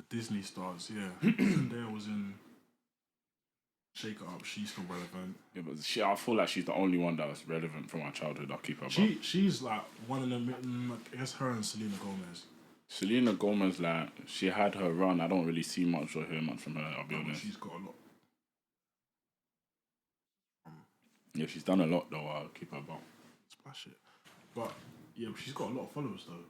Disney stars, yeah. Zendaya was in Shake It Up. She's still relevant. Yeah, but I feel like she's the only one that was relevant from our childhood. I'll keep her. She's like one of them. I guess her and Selena Gomez. Selena Gomez, like, she had her run. I don't really see much or hear much from her, I'll be honest. She's got a lot. Yeah, she's done a lot though. I'll keep her about. Splash it. But yeah, she's got a lot of followers though.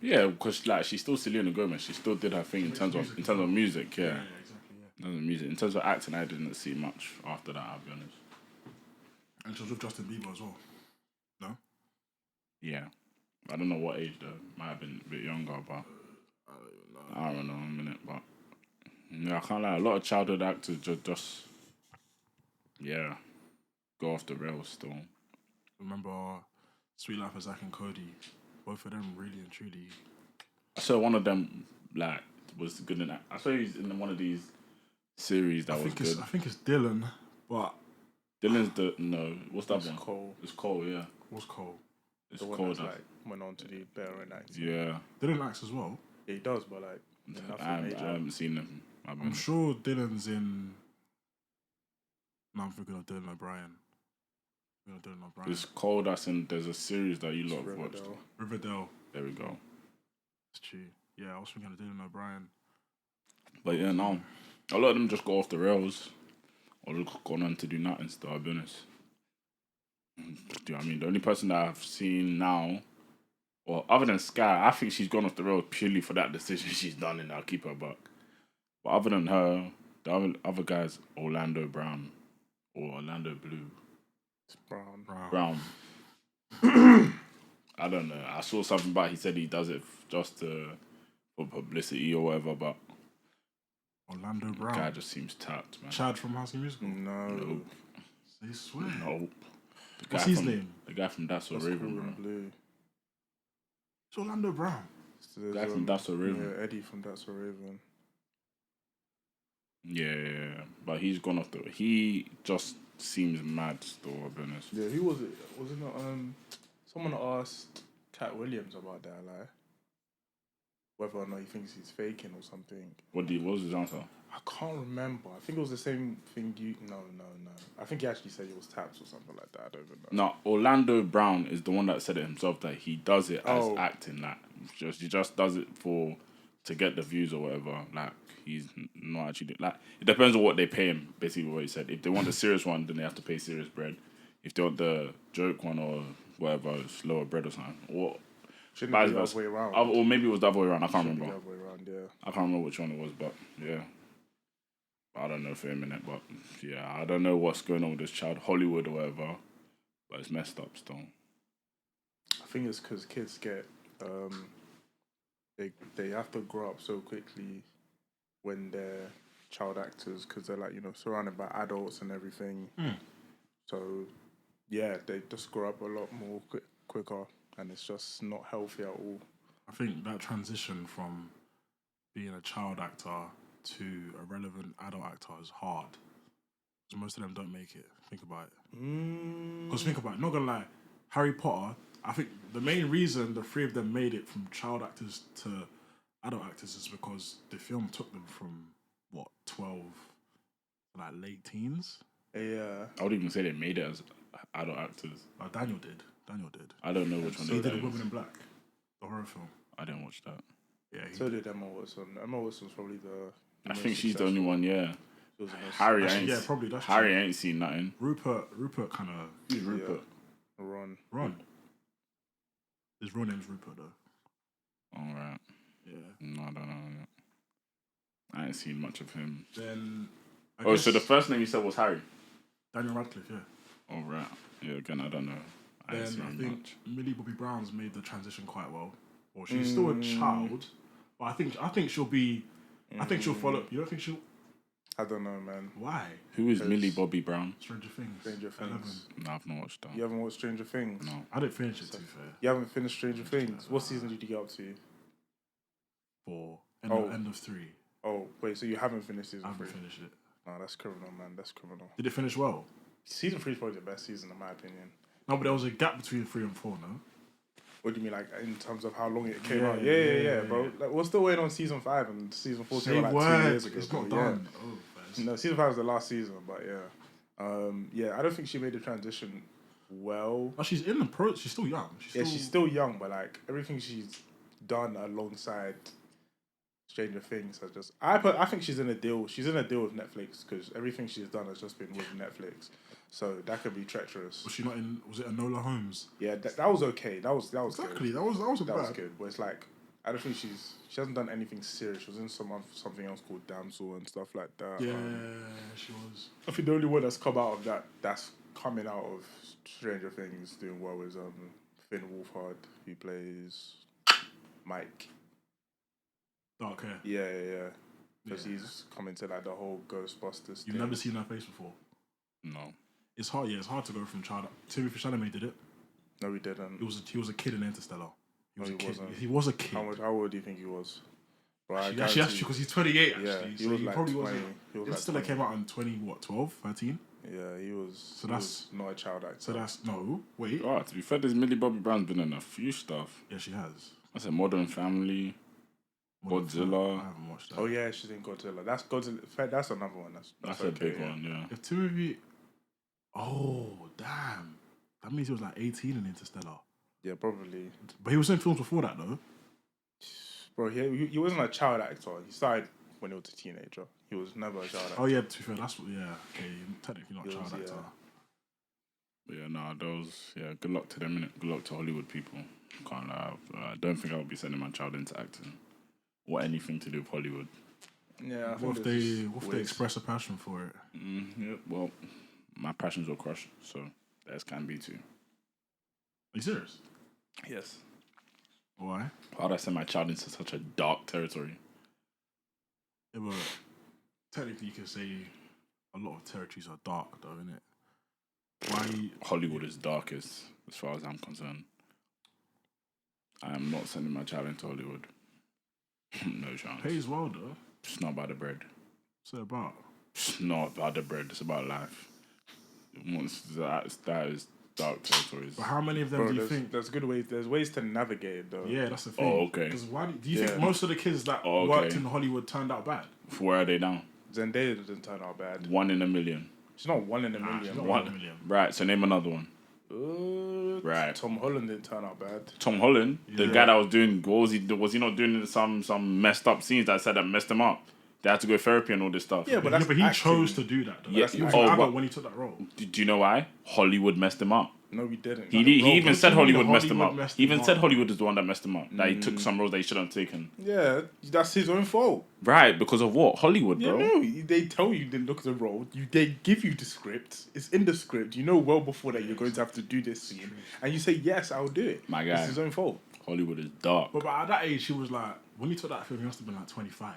Yeah, because like she's still Selena Gomez. She still did her thing in terms of music. Yeah, exactly. Yeah. In terms of music, in terms of acting, I didn't see much after that. I'll be honest. And she was with Justin Bieber as well. No. Yeah, I don't know what age though. Might have been a bit younger, but I don't know in a minute. But yeah, I can't lie. A lot of childhood actors just go off the rails still. Remember Sweet Life of Zack and Cody? Both of them really and truly. I saw one of them like was good in that. I saw he's in one of these series that was good. I think it's Dylan, but Dylan's what's that one? Cole. It's Cole, yeah. What's Cole? It's The one Cole that's that like went on to do better in acting. yeah. Dylan acts as well. Yeah, he does, but like I haven't seen him. I'm sure Dylan's in. No, I'm thinking of Dylan O'Brien. It's Cole that's in. There's a series that you lot have watched. Riverdale. There we go. That's true. Yeah, I was thinking of Dylan O'Brien. But yeah, no. A lot of them just go off the rails. Or just gone on to do nothing still, I'll be honest. Do you know what I mean? The only person that I've seen now, or other than Sky, I think she's gone off the rails purely for that decision she's done, and I'll keep her back. But other than her, the other guys, Orlando Brown or Orlando Blue. It's Brown. I don't know. I saw something about he said he does it just for publicity or whatever, but Orlando Brown. The guy just seems tapped, man. Chad from High School Musical? No. They swear. Nope. What's his name? The guy from That's So Raven, bro. Blue. It's Orlando Brown. So guy from That's So Raven. Yeah, Eddie from That's So Raven. Yeah, but he's gone off the. He just seems mad still, I'll be honest. Yeah, who was it? Was it not someone asked Cat Williams about that, like whether or not he thinks he's faking or something. What was his answer? I can't remember. I think it was the same thing you no. I think he actually said he was tapped or something like that. I don't even know. No, Orlando Brown is the one that said it himself that he does it as acting, like he just does it to get the views or whatever. Like he's not actually like it depends on what they pay him. Basically, what he said. If they want the serious one, then they have to pay serious bread. If they want the joke one or whatever, it's lower bread or something. Or shouldn't it be the other way around? Or maybe it was the other way around. I can't remember. The other way around, yeah. I can't remember which one it was, but yeah. I don't know for a minute, but yeah, I don't know what's going on with this child, Hollywood or whatever, but it's messed up still. I think it's because kids get they have to grow up so quickly when they're child actors because they're like surrounded by adults and everything. So yeah, they just grow up a lot more quicker, and it's just not healthy at all. I think that transition from being a child actor to a relevant adult actor is hard. Because most of them don't make it. Think about it. Because think about it, not gonna lie, Harry Potter, I think the main reason the three of them made it from child actors to adult actors is because the film took them from, 12, like late teens? Yeah. I would even say they made it as adult actors. Daniel did. I don't know which one. So he did a Woman in Black, the horror film. I didn't watch that. Yeah. So did Emma Watson. Emma Watson's probably the I think she's the only one, yeah. Harry, probably that's Harry true. ain't seen nothing. Rupert kind of. Who's Rupert? Ron. His real name's Rupert though. All right. Yeah. No, I don't know. I ain't seen much of him. Then. So the first name you said was Harry? Daniel Radcliffe, yeah. All right. Yeah. Again, I don't know. I think much. Millie Bobby Brown's made the transition quite well. Well, she's still a child, but I think she'll be. I think she'll follow. You don't think she'll? I don't know, man. Why? Who is Millie Bobby Brown? Stranger Things. 11. No, I've not watched that. You haven't watched Stranger Things? No. I didn't finish it, to be fair. You haven't finished Stranger Things? What season did you get up to? 4. End of 3. Oh, wait, so you haven't finished season 3? I haven't finished it. No, that's criminal, man. That's criminal. Did it finish well? Season 3 is probably the best season, in my opinion. No, but there was a gap between 3 and 4, no? What do you mean, like in terms of how long it came out? Yeah, bro. Like, we're still waiting on season 5 and season 4 came out like 2 years ago. It's not bro. done. Yeah. Oh, No, season 5 was the last season, but yeah, I don't think she made the transition well. But she's in the pro. She's still young. She's still young, but like everything she's done alongside Stranger Things has just. I think she's in a deal. She's in a deal with Netflix because everything she's done has just been with Netflix. So that could be treacherous. Was she not in? Was it Enola Holmes? Yeah, that was okay. That was Exactly. good. That was Good. But it's like I don't think she hasn't done anything serious. She was in something else called Damsel and stuff like that. Yeah, she was. I think the only one that's come out of that's coming out of Stranger Things doing well is Finn Wolfhard, who plays Mike. Dark hair. Yeah. Because he's coming to like the whole Ghostbusters. You've never seen her face before. No. It's hard. Yeah, it's hard to go from child. Timothy Chalamet did it. No, he didn't. He was a kid in Interstellar. He was No, a kid. wasn't. He was a kid. How old do you think he was? Right, Actually, because he's 28. Actually, yeah, so was he like probably 20. wasn't. He was Interstellar like came out in 12, 13. Yeah, he was. So he that's was not a child actor. So that's no. Wait. Oh, to be fair, there's Millie Bobby Brown's been in a few stuff. Yeah, she has. That's a Modern Family. Godzilla. I haven't watched that. Oh yeah, she's in Godzilla. That's Godzilla. That's another one. That's okay, a big one, yeah. If Timothy, oh damn, that means he was like 18 in Interstellar. Yeah, probably. But he was in films before that though. Bro, he wasn't a child actor. He started when he was a teenager. He was never a child actor. Oh yeah, to be fair, that's what. Yeah, okay, technically not a child actor. But yeah, no, those. Yeah, good luck to them. Innit? Good luck to Hollywood people. Can't lie. I don't think I would be sending my child into acting or anything to do with Hollywood. Yeah. What if they express a passion for it? Yeah. Well, my passions will crush, so theirs can be too. Are you serious? Yes. Why? Why would I send my child into such a dark territory? Yeah, but technically you can say a lot of territories are dark though, innit? Why? Hollywood is darkest, as far as I'm concerned. I am not sending my child into Hollywood. No chance. Pays well though. It's not about the bread. What's it about? It's not about the bread. It's about life. Once that is dark territories. But how many of them do you think? There's good ways. There's ways to navigate it though. Yeah, that's the thing. Oh, okay. Because why do you think most of the kids that worked in Hollywood turned out bad? Where are they now? Zendaya didn't turn out bad. 1 in a million. She's not 1 in a million. She's not bro. 1 in a million. Right. So name another one. Right. Tom Holland didn't turn out bad. Tom Holland, the guy that was doing, what was he? Was he not doing some messed up scenes that said that messed him up? They had to go therapy and all this stuff. Yeah, but he chose to do that. Though. Yeah, He was an adult when he took that role. Do you know why? Hollywood messed him up. No, he didn't. He even said Hollywood messed him up. He even said Hollywood is the one that messed him up. That he took some roles that he shouldn't have taken. Yeah, that's his own fault. Right, because of what? Hollywood, bro. Yeah, no, they tell you they look at the role. They give you the script. It's in the script. You know well before that you're going to have to do this scene, and you say yes, I'll do it. My guy. It's his own fault. Hollywood is dark. But at that age, he was like, when he took that film, he must have been like 25.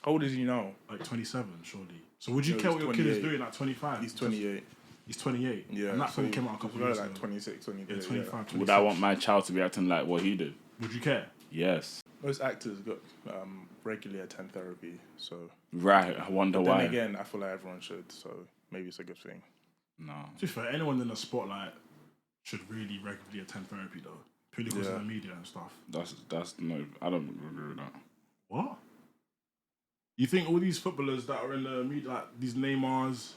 How old is he now? Like 27, surely. So would you care what your kid is doing at 25? He's 28. He's 28. Yeah. And that film came out a couple years ago. Like 26, 28. Yeah, 25, 26. Would I want my child to be acting like what he did? Would you care? Yes. Most actors got regularly attend therapy, so. Right, I wonder why. Then again, I feel like everyone should, so maybe it's a good thing. No. To be fair, anyone in the spotlight should really regularly attend therapy, though. Purely because of the media and stuff. That's no, I don't agree with that. What? You think all these footballers that are in the media, like these Neymars,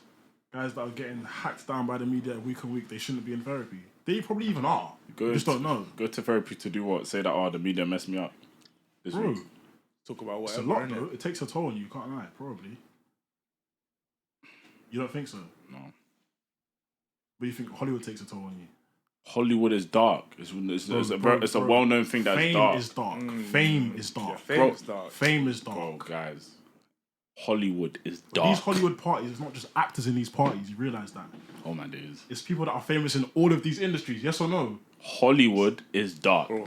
guys that are getting hacked down by the media week on week, they shouldn't be in therapy? They probably even are. You just don't know. Go to therapy to do what? Say that, the media messed me up. Bro, talk about whatever. It's a lot, though. It takes a toll on you, can't lie, probably. You don't think so? No. But you think Hollywood takes a toll on you? Hollywood is dark. It's a well-known thing that's dark. Fame is dark. Fame is dark. Yeah, fame is dark. Fame is dark. Bro, guys. Hollywood is dark. But these Hollywood parties, it's not just actors in these parties. You realise that? Oh my days. It's people that are famous in all of these industries. Yes or no? Hollywood is dark. Bro,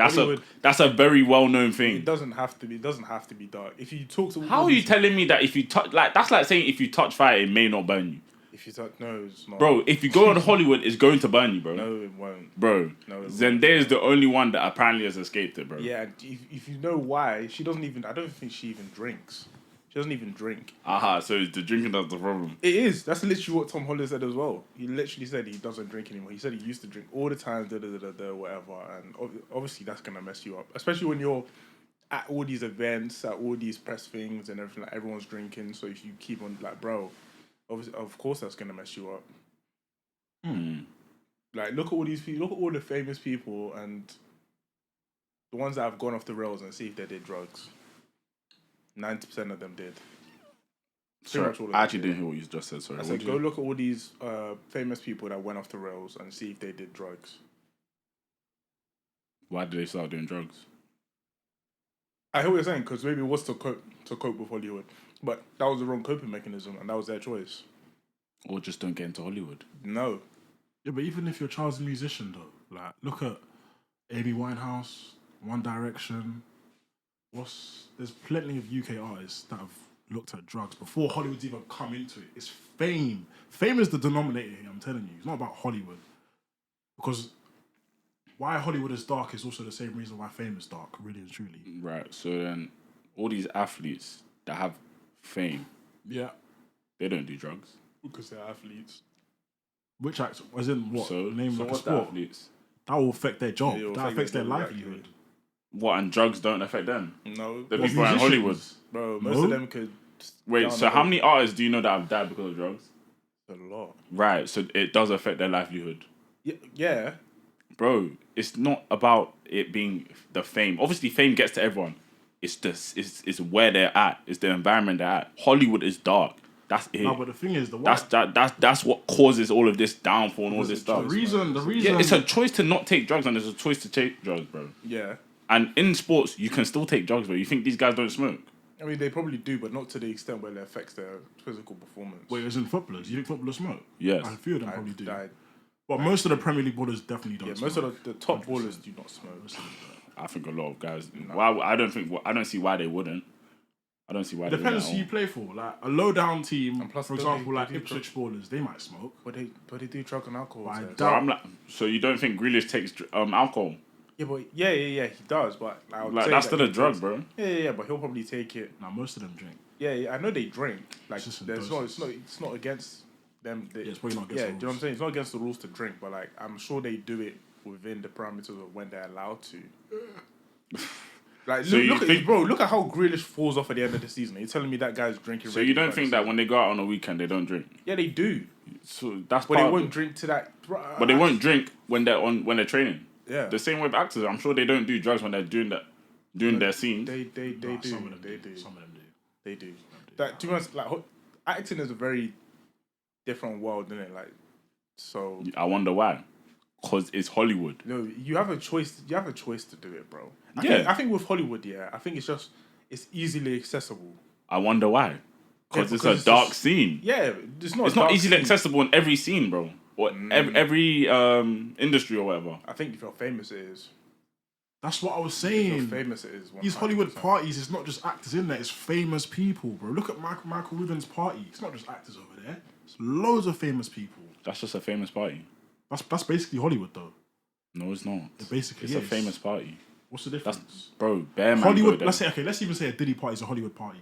that's a very well-known thing. It doesn't have to be. It doesn't have to be dark. If you talk to how are you telling me that if you touch that's like saying if you touch fire it may not burn you. If you touch it's not. Bro, if you go on Hollywood, it's going to burn you, bro. No, it won't. Bro, no, Zendaya is the only one that apparently has escaped it, bro. Yeah, if you know why, she doesn't even. I don't think she even drinks. She doesn't even drink. Aha, so it's the drinking that's the problem. It is. That's literally what Tom Holland said as well. He literally said he doesn't drink anymore. He said he used to drink all the time, whatever. And obviously that's gonna mess you up, especially when you're at all these events, at all these press things and everything. Like everyone's drinking, so if you keep on like, bro, obviously, of course that's gonna mess you up. Like, look at all these people. Look at all the famous people and the ones that have gone off the rails and see if they did drugs. 90% of them did. Sorry, I actually didn't hear what you just said. Sorry. I said, go look at all these famous people that went off the rails and see if they did drugs. Why did they start doing drugs? I hear what you're saying, because maybe it was to cope with Hollywood. But that was the wrong coping mechanism, and that was their choice. Or just don't get into Hollywood. No. Yeah, but even if your child's a musician, though, like, look at Amy Winehouse, One Direction. There's plenty of UK artists that have looked at drugs before Hollywood's even come into it. It's fame. Fame is the denominator here, I'm telling you. It's not about Hollywood. Because why Hollywood is dark is also the same reason why fame is dark, really and truly. Right, so then all these athletes that have fame, yeah, they don't do drugs. Because they're athletes. Which acts, as in what? So, name so like a what's sport? The athletes? That will affect their job. Yeah, that affects their livelihood. What, and drugs don't affect them? No. The people in Hollywood. Bro, most of them could... Wait, so how many artists do you know that have died because of drugs? A lot. Right, so it does affect their livelihood. Yeah. Bro, it's not about it being the fame. Obviously, fame gets to everyone. It's where they're at. It's the environment they're at. Hollywood is dark. That's it. No, but the thing is, that's what causes all of this downfall and all this stuff. The reason, yeah, it's a choice to not take drugs, and there's a choice to take drugs, bro. Yeah. And in sports, you can still take drugs, bro. You think these guys don't smoke? I mean, they probably do, but not to the extent where it affects their physical performance. Wait, as in footballers? You think footballers smoke? Yes. A few of them probably do. Died. But most of the Premier League ballers definitely don't. Yeah, smoke. most of the top ballers do not smoke. I think a lot of guys. Why? I don't see why they wouldn't. I don't see why. Depends they who you play for. Like a low down team, And plus for example, like Ipswich ballers, they might smoke. But they do drug and alcohol. I So. doubt- So I'm like, so you don't think Grealish takes alcohol? Yeah, but yeah, he does. But I would Like say that's that still a he drug, takes- bro. Yeah, but he'll probably take it. Now most of them drink. Yeah, I know they drink. Like, It's just in there's doses. it's not against them. Yeah, it's probably not against yeah, the do you know what I'm rules. saying? It's not against the rules to drink, but like, I'm sure they do it within the parameters of when they're allowed to. Like, So look at think- it, bro. Look at how Grealish falls off at the end of the season. You're telling me that guy's drinking. So you don't regularly think that when they go out on a weekend they don't drink? Yeah, they do, So that's but part they of won't it. drink to that. But they won't drink when they're training. Yeah, The same with actors. I'm sure they don't do drugs when they're doing their scenes. they do. Some of them They do. do. Some of them do. They do. That, to be honest, like acting is a very different world, isn't it? Like, so I wonder why. Because it's Hollywood. no, you have a choice. You have a choice to do it, bro. Yeah. I think with Hollywood, I think it's easily accessible. I wonder why. Because Yeah, it's because a dark just- scene. Yeah, it's not. It's not easily accessible in every scene, bro. Or every industry or whatever. I think if you're famous, it is. That's what I was If you're saying. famous, it is. These Hollywood 100%. parties, it's not just actors in there, it's famous people, bro. Look at Michael Rubin's party. It's not just actors over there. It's loads of famous people. That's just a famous party. That's basically Hollywood, though. No, it's not. It basically It's is. a famous party. What's the difference? Bro, Bear Man Hollywood. go there. Let's even say a Diddy party is a Hollywood party,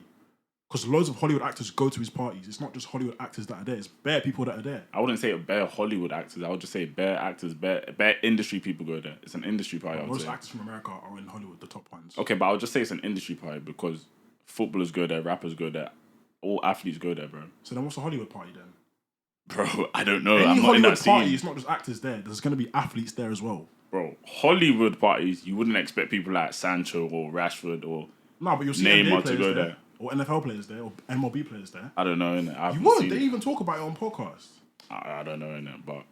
because loads of Hollywood actors go to his parties. It's not just Hollywood actors that are there. It's bare people that are there. I wouldn't say bare Hollywood actors. I would just say bare actors, bare industry people go there. It's an industry party, I would Most say. actors from America are in Hollywood, the top ones. Okay, but I would just say it's an industry party because footballers go there, rappers go there, all athletes go there, bro. So then, what's a Hollywood party then? Bro, I don't know. Any I'm not in Hollywood that party, scene. it's not just actors there. There's going to be athletes there as well. Bro, Hollywood parties, you wouldn't expect people like Sancho or Rashford or No, but you'll see Neymar NBA to players go there, there. or NFL players there, or MLB players there. I don't know, innit? I You haven't won't. seen They it. even talk about it on podcasts. I don't know, innit? But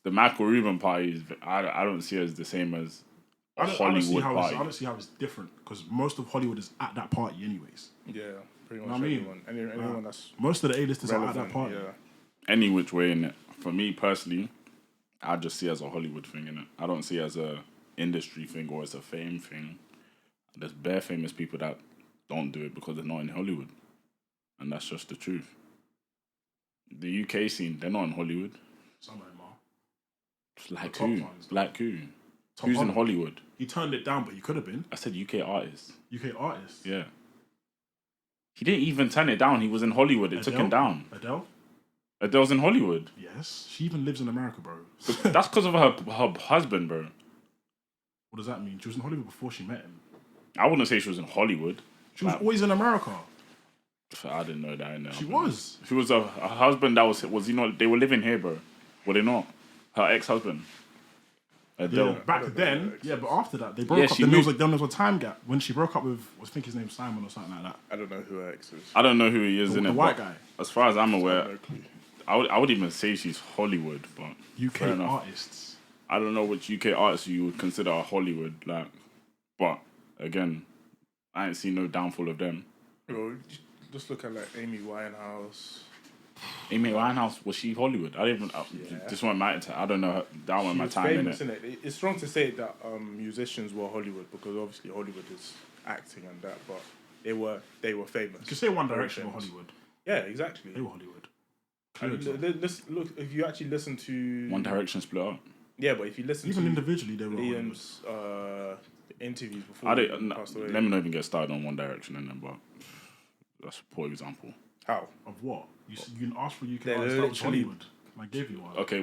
the Michael Rubin party, I don't see it as the same as a I don't see Hollywood how party. I don't see how it's different because most of Hollywood is at that party anyways. Yeah, pretty Know much what I mean? everyone. Anyone that's Most of the A-listers are at relevant. that party. Yeah. Any which way, innit? For me personally, I just see it as a Hollywood thing, innit? I don't see it as a industry thing or as a fame thing. There's bare famous people that don't do it because they're not in Hollywood. And that's just the truth. The UK scene, they're not in Hollywood. Some of them are. It's like top who? ones. Like who? Tom Who's in Holland. Hollywood? He turned it down, but he could have been. I said UK artists. UK artists. Yeah. He didn't even turn it down. He was in Hollywood. It took him down. Adele's in Hollywood. Yes. She even lives in America, bro. That's because of her husband, bro. What does that mean? She was in Hollywood before she met him. I wouldn't say she was in Hollywood. She was always in America. I didn't know that. She was. She was a husband that was he not? They were living here, bro. Were they not? Her ex-husband. Adele. Yeah, back then, but after that, they broke up. Then there was a time gap when she broke up with, I think his name's Simon or something like that. I don't know who her ex is. I don't know who he is, The white guy. As far as I'm aware, I would even say she's Hollywood, but UK artists. I don't know which UK artists you would consider a Hollywood, like. But again, I ain't seen no downfall of them. Bro, just look at like Amy Winehouse. Amy Winehouse, was she Hollywood? I didn't even. This one might. I don't know. That one my time famous, in it. It's strong to say that musicians were Hollywood because obviously Hollywood is acting and that, but they were famous. You could say One Direction were Hollywood. Yeah, exactly. They were Hollywood. Look, if you actually listen to One Direction split up. Yeah, but if you listen even to individually, they were Liam's interviews before he passed away. Let me not even get started on One Direction and then, but that's a poor example. How? Of what? You asked for UK artists that was Hollywood. I gave you one. Okay,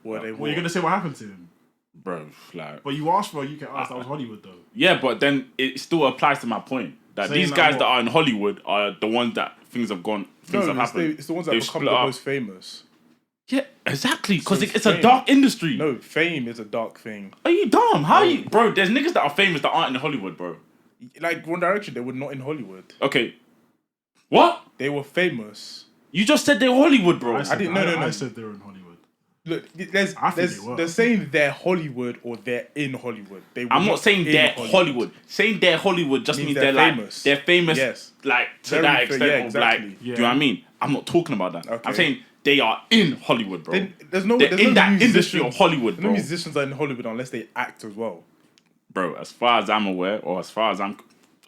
Well, you're gonna say what happened to him, bro? Like, but you asked for a UK artist that was Hollywood, though. Yeah, but then it still applies to my point that Saying these guys that are in Hollywood are the ones that things have happened. It's the ones that become the most famous. Yeah, exactly. Because it's a dark industry. No, fame is a dark thing. Are you dumb? How are you, bro? There's niggas that are famous that aren't in Hollywood, bro. Like One Direction, they were not in Hollywood. Okay, what? They were famous. You just said they were Hollywood, bro. I said they were in Hollywood. Look, they're saying they're Hollywood or they're in Hollywood. I'm not saying they're Hollywood. Saying they're Hollywood just means they're famous. Like, they're famous, yes. Like to that extent of like. Do you know what I mean? I'm not talking about that. Okay. I'm saying they are in Hollywood, bro. There's in that industry of Hollywood, bro. No musicians are in Hollywood unless they act as well. Bro, as far as I'm aware, or as far as I'm...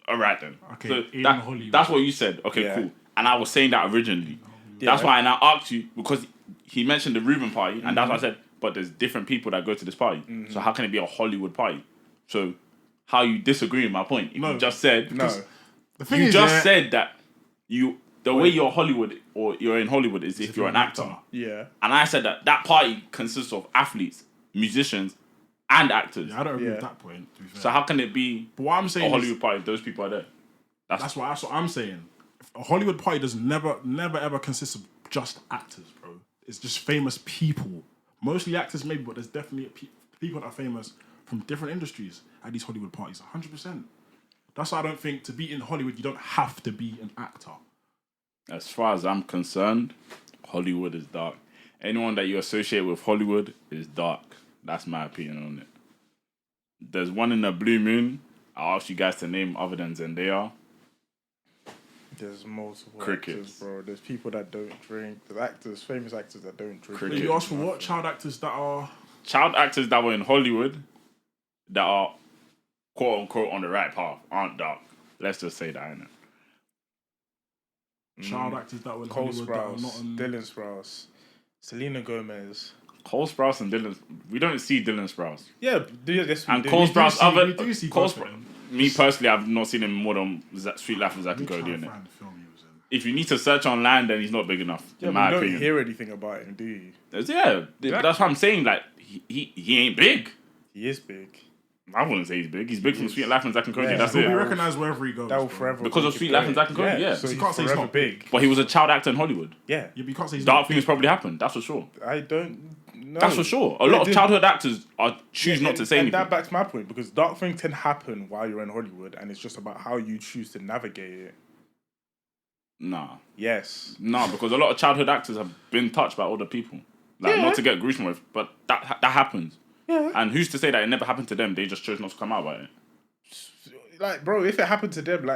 Alright then. Okay, so Hollywood. That's what you said. Okay, cool. And I was saying that originally. Yeah. That's why I now asked you, because he mentioned the Reuben party, and that's why I said, but there's different people that go to this party. So how can it be a Hollywood party? So how you disagree with my point? You just said... No. The thing you is, just said that the way you're Hollywood or you're in Hollywood is if you're an actor. Yeah. And I said that party consists of athletes, musicians, and actors. Yeah, I don't agree with that point. To be fair. So how can it be what I'm saying a Hollywood party if those people are there? That's what I'm saying. A Hollywood party does never ever consist of just actors, bro. It's just famous people. Mostly actors maybe, but there's definitely people that are famous from different industries at these Hollywood parties. 100%. That's why I don't think to be in Hollywood, you don't have to be an actor. As far as I'm concerned, Hollywood is dark. Anyone that you associate with Hollywood is dark. That's my opinion on it. There's one in the Blue Moon. I'll ask you guys to name other than Zendaya. There's multiple Crickets. actors, bro. There's people that don't drink. There's actors, famous actors that don't drink. Crickets. You asked for what? Child actors that are... Child actors that were in Hollywood that are quote-unquote on the right path, aren't dark. Let's just say that, innit? Child actors that were in Cole Hollywood Sprouse, that are not on... Dylan Sprouse, Selena Gomez. Cole Sprouse and Dylan... We don't see Dylan Sprouse. Yeah, yes, we and do. Cole Sprouse... We do see Cole Sprouse. Me personally, I've not seen him more than Sweet Life and Zack and Cody, innit? If you need to search online, then he's not big enough, in my opinion. You don't hear anything about him, do you? Yeah, that's what I'm saying. Like, he ain't big. He is big. I wouldn't say he's big. He's big from Sweet Life and Zack and Cody. Yeah, that's it. He'll be recognised wherever he goes. That will forever because of Sweet Life and Zack and Cody, yeah. So you can't say he's not big. But he was a child actor in Hollywood. Yeah. But you can't say he's dark things probably happened, that's for sure. I don't know. That's for sure. A lot of childhood actors choose not to say anything. And that backs my point, because dark things can happen while you're in Hollywood, and it's just about how you choose to navigate it. Nah. Yes. Nah, because a lot of childhood actors have been touched by other people. Like, not to get gruesome with, but that happens. Yeah. And who's to say that it never happened to them? They just chose not to come out about it. Like, bro, if it happened to them,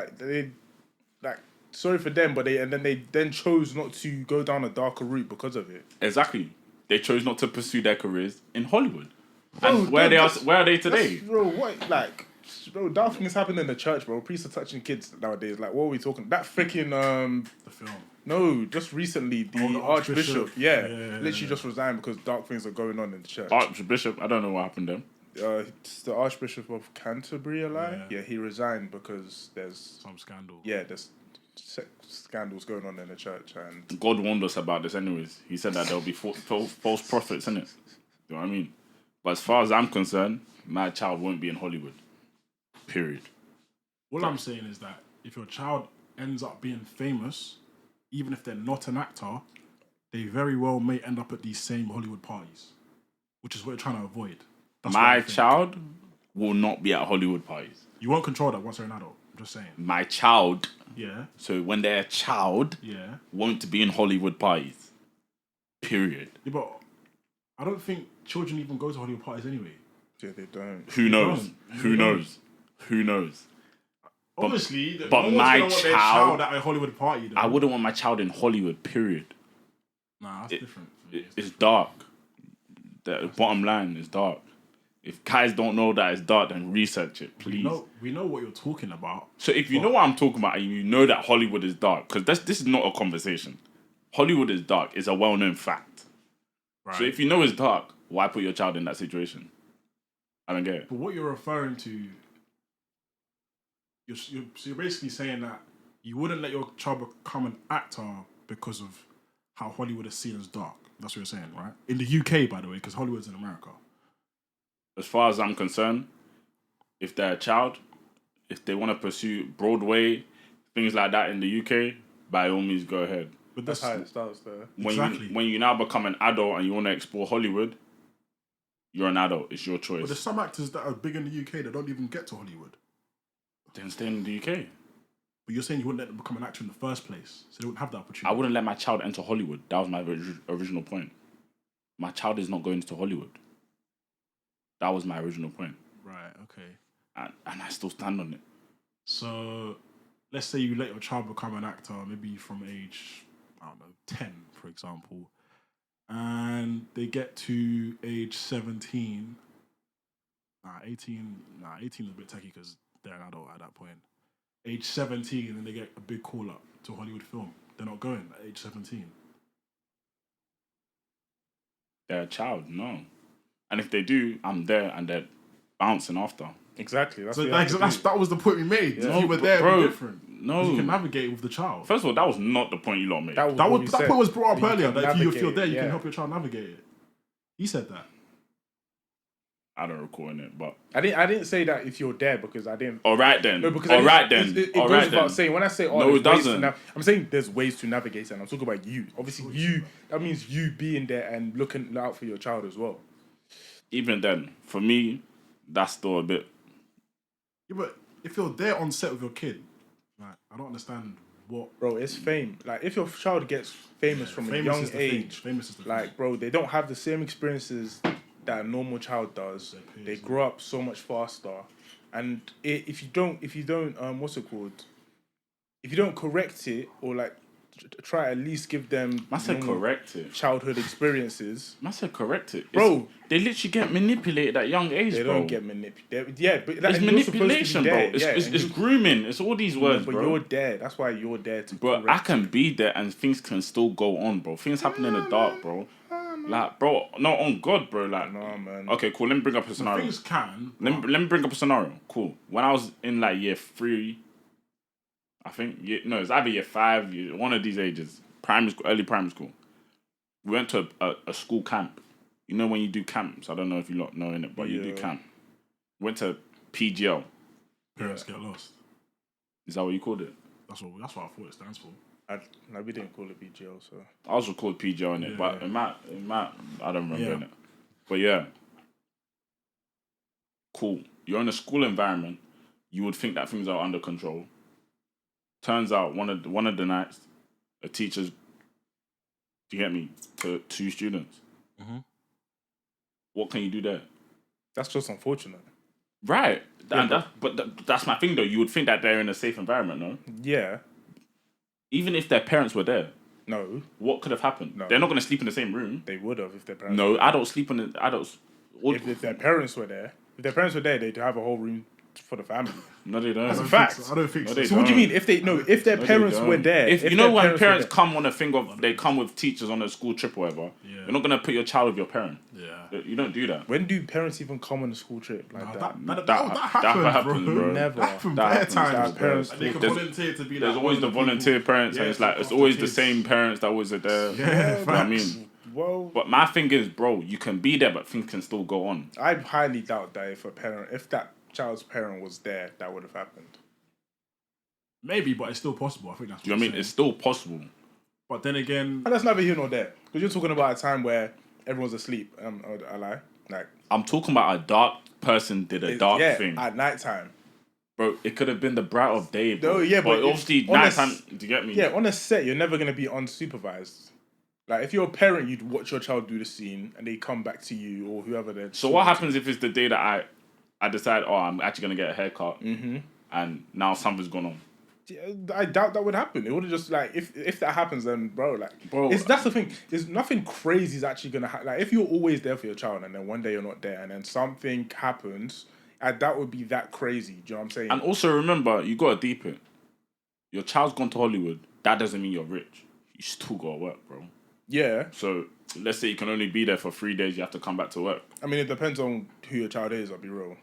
sorry for them, but they chose not to go down a darker route because of it. Exactly. They chose not to pursue their careers in Hollywood. And where are they today? Bro, what, bro, dark things happen in the church, bro. Priests are touching kids nowadays. Like, what are we talking? That freaking the film. No, just recently the Archbishop, literally just resigned because dark things are going on in the church. Archbishop, I don't know what happened there. It's the Archbishop of Canterbury, he resigned because there's some scandal. Yeah, there's sex scandals going on in the church, and God warned us about this anyways. He said that there'll be false prophets, innit? You know what I mean? But as far as I'm concerned, my child won't be in Hollywood. Period. All I'm saying is that if your child ends up being famous, even if they're not an actor, they very well may end up at these same Hollywood parties, which is what you're trying to avoid. That's what I My think. child will not be at Hollywood parties. You won't control that once they're an adult. I'm just saying. My child, Yeah. so when they're a child, Yeah. won't be in Hollywood parties. Period. Yeah, but I don't think children even go to Hollywood parties anyway. yeah, they don't. Who knows? Who knows? Who knows? Obviously, but no one's my gonna want their child- child at a Hollywood party. Though. I wouldn't want my child in Hollywood, period. Nah, that's different. It's dark. The bottom line is dark. If guys don't know that it's dark, then research it, please. We know what you're talking about. So if you know what I'm talking about and you know that Hollywood is dark, because this is not a conversation. Hollywood is dark. It's a well-known fact. Right. So if you know it's dark, why put your child in that situation? I don't get it. But what you're referring to, you're basically saying that you wouldn't let your child become an actor because of how Hollywood is seen as dark. That's what you're saying, right? In the UK, by the way, because Hollywood's in America. As far as I'm concerned, if they're a child, if they want to pursue Broadway, things like that in the UK, by all means, go ahead. But That's how it starts there. When you now become an adult and you want to explore Hollywood, you're an adult. It's your choice. But there's some actors that are big in the UK that don't even get to Hollywood. Then stay in the UK. But you're saying you wouldn't let them become an actor in the first place, so they wouldn't have that opportunity. I wouldn't let my child enter Hollywood. That was my original point. My child is not going to Hollywood. That was my original point. Right, okay. And I still stand on it. So, let's say you let your child become an actor, maybe from age, 10, for example, and they get to age 17. 18 is a bit techie because they're an adult at that point. Age 17, and they get a big call up to a Hollywood film. They're not going at age 17. They're a child, no. And if they do, I'm there and they're bouncing after. Exactly. That was the point we made. Yeah. If you were there, it'd be different. No. You can navigate with the child. First of all, that was not the point you lot made. That point was brought up earlier. That if you're there, you yeah. can help your child navigate it. He said that. I don't recall in it, but I didn't say that if you're there because I didn't. All right then. No, because All right then. It All goes right without then. saying. When I say, No, it doesn't. I'm saying there's ways to navigate it, and I'm talking about you. Obviously, you. That means you being there and looking out for your child as well. Even then, for me, that's still a bit. Yeah, but if you're there on set with your kid, like, I don't understand what. Bro, it's fame. Like, if your child gets famous from a young age, famous is the like, bro, they don't have the same experiences that a normal child does. They grow up so much faster, and if you don't, what's it called? If you don't correct it or like try at least give them I said correct it. childhood experiences. I said correct it. Bro, they literally get manipulated at young age, they bro. don't get manipulated. Yeah, but It's manipulation, bro. It's grooming. It's all these words, but bro. you're there. That's why you're there to. Bro, I can be there and things can still go on, bro. Things happen in the dark, bro. Like, bro, no, on God, bro. Like, no, man. Okay, cool. Let me bring up a scenario. Things can. Let me bring up a scenario. Cool. When I was in like year 3, I think it's either year 5, one of these ages, early primary school. We went to a school camp. You know when you do camps? I don't know if you lot know in it, but you do camp. Went to PGL. Parents get lost. Is that what you called it? That's what I thought it stands for. No, we didn't call it BGL, so I was called PGL in it, but it might, I don't remember in it. But yeah, cool. You're in a school environment. You would think that things are under control. Turns out one of the nights, a teacher's, do you get me, to 2 students. Mm-hmm. What can you do there? that's just unfortunate. Right. That's my thing though. You would think that they're in a safe environment, no? Yeah. Even if their parents were there, No, what could have happened? No. They're not going to sleep in the same room. they would have if their parents. No, adults sleep in the adults. If their parents were there, they'd have a whole room for the family. No, they don't. That's a fact. I don't think No, so. they So what do you don't. mean if their parents were there? If you their know when parents were come on a thing of they come with teachers on a school trip or whatever, you're not gonna put your child with your parent. Yeah. You don't do that. when do parents even come on a school trip like that? That happens, bro. Never. That happened That bare happens, times. that parents- And they can There's- volunteer to be There's like always one the of people- volunteer parents, Yeah, and it's like to it's look always after the same kids. parents that was there. Yeah, You know what I facts. mean? Well, But my thing is, bro, you can be there, but things can still go on. I highly doubt that if that child's parent was there, that would have happened. Maybe, but it's still possible. I think that's. Do you know what I mean? It's still possible. But then again, And that's neither here nor there. Because you're talking about a time where everyone's asleep. I lie. Like I'm talking about a dark person did a dark thing. at night time. Bro, it could have been the bright of day, bro. No, yeah, but obviously on a nighttime. s- Do you get me? Yeah, on a set, you're never gonna be unsupervised. Like if you're a parent, you'd watch your child do the scene, and they come back to you or whoever they're. So what happens if it's the day that I decide, oh, I'm actually gonna get a haircut, and now something's gone on? I doubt that would happen. It would have just like if that happens, then bro, that's the thing. There's nothing crazy is actually gonna happen. Like if you're always there for your child, and then one day you're not there, and then something happens, that would be that crazy. Do you know what I'm saying? And also remember, you gotta deep it. Your child's gone to Hollywood. That doesn't mean you're rich. You still gotta work, bro. Yeah, So let's say you can only be there for 3 days. You have to come back to work. I mean it depends on who your child is. I'll be real.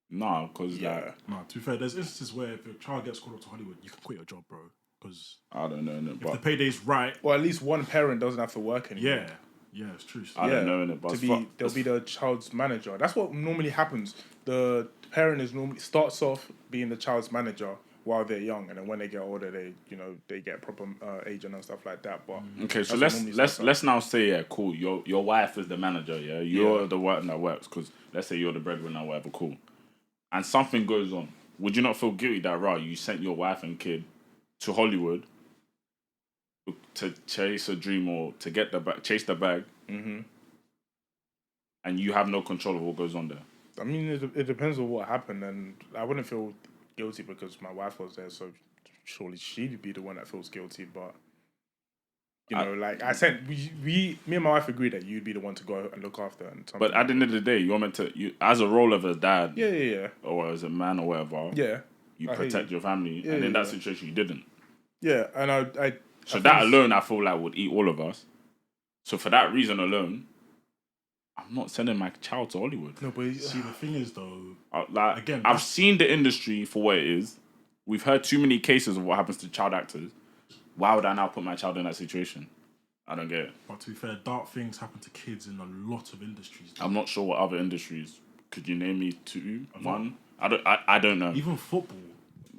No, because Yeah, no. To be fair, there's instances where if your child gets called up to Hollywood, you can quit your job, bro. Because I don't know, if the but payday's right, or at least one parent doesn't have to work anymore. yeah, it's true. I don't know, innit, but They'll be the child's manager. That's what normally happens. The parent is normally starts off being the child's manager while they're young, and then when they get older, they get proper agent and stuff like that. But okay, so that's what normally starts let's now say, yeah, cool. Your wife is the manager, yeah. You're the one that works, because let's say you're the breadwinner, or whatever, cool. And something goes on. Would you not feel guilty that you sent your wife and kid to Hollywood to chase a dream or to get chase the bag, and you have no control of what goes on there? I mean, it depends on what happened, and I wouldn't feel guilty because my wife was there, so surely she'd be the one that feels guilty. But like I said, me and my wife agreed that you'd be the one to go and look after. But at the end of the day, you're meant to, as a role of a dad, yeah, or as a man or whatever, yeah. you I hear protect your family, and in that situation, you didn't. Yeah, and I So that alone, I feel like would eat all of us. So for that reason alone, I'm not sending my child to Hollywood. No, but See, the thing is though, Again, I've seen the industry for what it is. We've heard too many cases of what happens to child actors. Why would I now put my child in that situation? I don't get it. but to be fair, dark things happen to kids in a lot of industries. I'm not sure what other industries. Could you name me two? One? I don't know. Even football.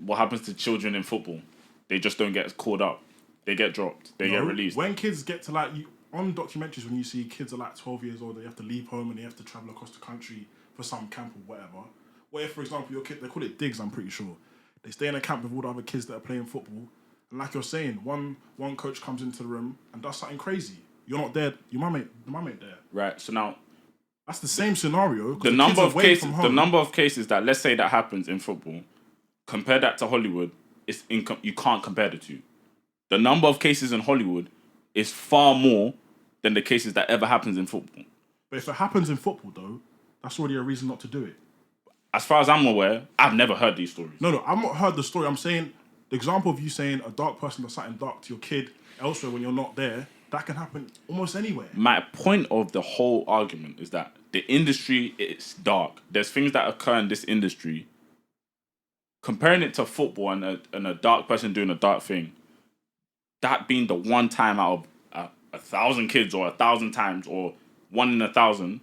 What happens to children in football? They just don't get called up. They get dropped. They get released. When kids get to on documentaries, when you see kids are 12 years old, they have to leave home and they have to travel across the country for some camp or whatever. What if, for example, your kid, they call it digs, I'm pretty sure. They stay in a camp with all the other kids that are playing football. And like you're saying, one coach comes into the room and does something crazy. You're not there. The mum ain't there. Right. So now, that's the same scenario. the number of cases that, let's say, that happens in football, compare that to Hollywood, you can't compare the two. The number of cases in Hollywood is far more than the cases that ever happens in football. But if it happens in football, though, that's already a reason not to do it. As far as I'm aware, I've never heard these stories. No, I've not heard the story. I'm saying the example of you saying a dark person does something dark to your kid elsewhere when you're not there, that can happen almost anywhere. My point of the whole argument is that the industry is dark. There's things that occur in this industry. Comparing it to football and a dark person doing a dark thing, that being the one time out of 1,000 kids or 1,000 times or 1 in 1,000,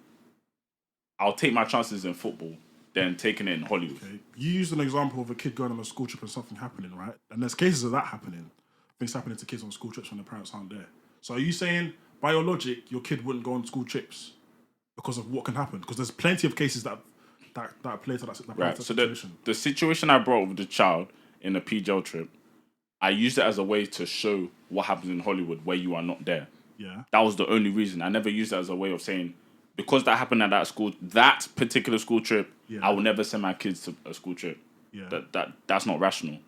I'll take my chances in football than taking it in Hollywood. Okay. You used an example of a kid going on a school trip and something happening, right? And there's cases of that happening. Things happening to kids on school trips when their parents aren't there. So are you saying, by your logic, your kid wouldn't go on school trips because of what can happen? Because there's plenty of cases that play to that situation. The situation I brought with the child in the PGL trip, I used it as a way to show what happens in Hollywood where you are not there. Yeah. That was the only reason. I never used it as a way of saying, because that happened at that school, that particular school trip, I will never send my kids to a school trip. Yeah. That's not rational.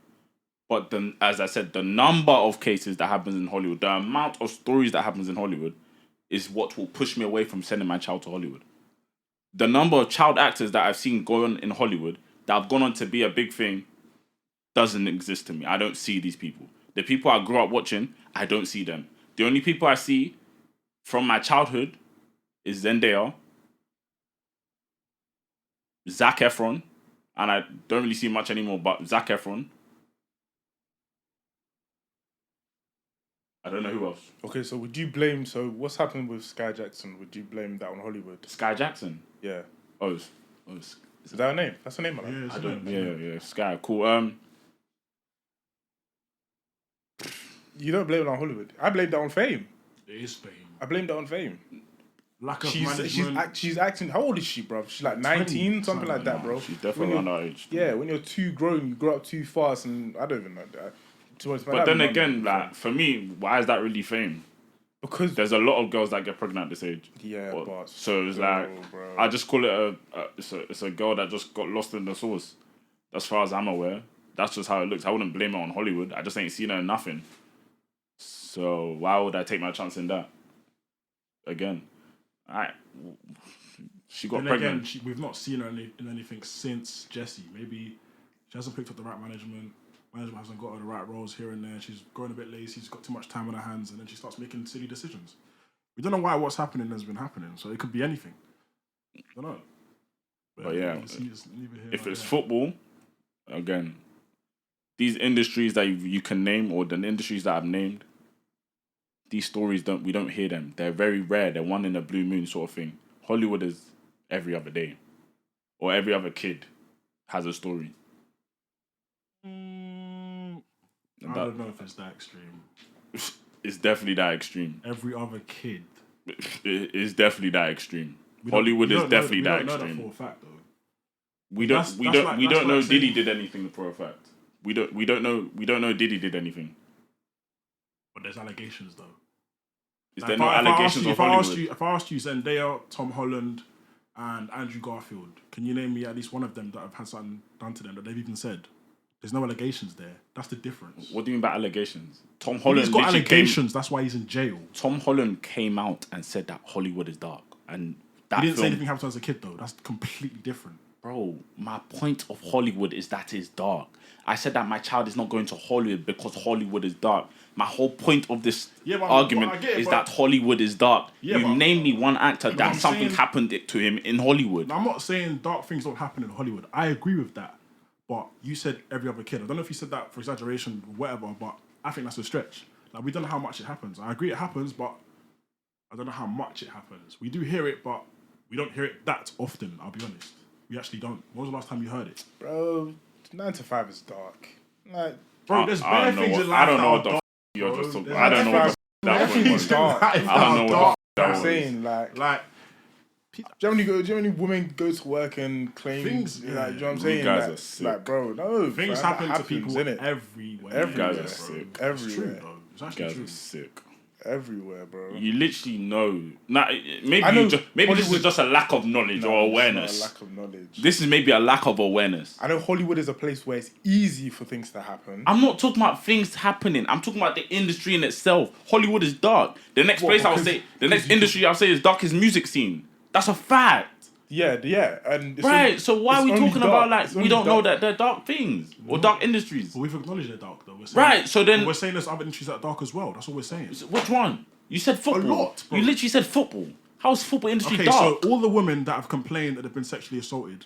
But then, as I said, the number of cases that happens in Hollywood, the amount of stories that happens in Hollywood is what will push me away from sending my child to Hollywood. The number of child actors that I've seen go on in Hollywood that have gone on to be a big thing doesn't exist to me. I don't see these people. The people I grew up watching, I don't see them. The only people I see from my childhood is Zendaya, Zac Efron, and I don't really see much anymore, but Zac Efron. I don't know who else. Okay, so would you blame... So what's happened with Sky Jackson? Would you blame that on Hollywood? Sky Jackson? Yeah. Is that her name? That's her name, I Yeah, I don't. Yeah. Sky. Cool. You don't blame it on Hollywood. I blame that on Fame. It is Fame. I blame that on Fame. Lack of management. She's acting... How old is she, bro? She's like 19, something like that, bro. She's definitely on that age. Yeah, when you're too grown, you grow up too fast, and I don't even know that. But then again, like, for me, why is that really Fame? Because there's a lot of girls that get pregnant at this age. Yeah, but so it's like, bro. I just call it it's a girl that just got lost in the sauce. As far as I'm aware, that's just how it looks. I wouldn't blame it on Hollywood. I just ain't seen her in nothing. So why would I take my chance in that? Again, she got pregnant. Again, we've not seen her in anything since Jessie. Maybe she hasn't picked up the right management. Management hasn't got her the right roles here and there. She's growing a bit lazy. She's got too much time on her hands, and then she starts making silly decisions. We don't know why what's happening has been happening, so it could be anything. I don't know. But yeah, if it's football, again, these industries that you can name, or the industries that I've named, these stories we don't hear them. They're very rare. They're one in a blue moon sort of thing. Hollywood is every other day, or every other kid has a story. I don't know if it's that extreme. It's definitely that extreme. Every other kid. It's definitely that extreme. Hollywood is definitely that extreme. We don't know that for a fact, though. We don't know Diddy did anything for a fact. We don't know Diddy did anything. But there's allegations, though. Is there no allegations of Hollywood? If I asked you Zendaya, Tom Holland, and Andrew Garfield, can you name me at least one of them that have had something done to them that they've even said? There's no allegations there. That's the difference. What do you mean by allegations? Tom Holland. He's got allegations. That's why he's in jail. Tom Holland came out and said that Hollywood is dark, and that he didn't say anything happened to him as a kid, though. That's completely different. Bro, my point of Hollywood is that it's dark. I said that my child is not going to Hollywood because Hollywood is dark. My whole point of this argument is that Hollywood is dark. You name me one actor that something happened to him in Hollywood. I'm not saying dark things don't happen in Hollywood. I agree with that. But you said every other kid. I don't know if you said that for exaggeration or whatever, but I think that's a stretch. Like, we don't know how much it happens. I agree it happens, but I don't know how much it happens. We do hear it, but we don't hear it that often, I'll be honest. We actually don't. When was the last time you heard it? Bro, 9 to 5 is dark. Like, bro, there's bare things in life. I don't know what the you're just talking about. I don't know what that was. I don't know what I'm saying, like, do you know how many women go to work and claim things? Like, do you know what I'm saying? You guys are sick. Like, bro, no. Things happen to people everywhere. You guys are sick. Everywhere. It's actually true. Are sick. Everywhere, bro. You literally know. Nah, maybe this is just a lack of knowledge or awareness. It's not a lack of knowledge. This is maybe a lack of awareness. I know Hollywood is a place where it's easy for things to happen. I'm not talking about things happening. I'm talking about the industry in itself. Hollywood is dark. The next industry I'll say is dark is music scene. That's a fact. Yeah, and right. So why are we talking about like we don't know that they're dark things or dark industries? But we've acknowledged they're dark, though. Right. So then we're saying there's other industries that are dark as well. That's what we're saying. Which one? You said football. A lot, bro. You literally said football. How is football industry dark? So all the women that have complained that they've been sexually assaulted,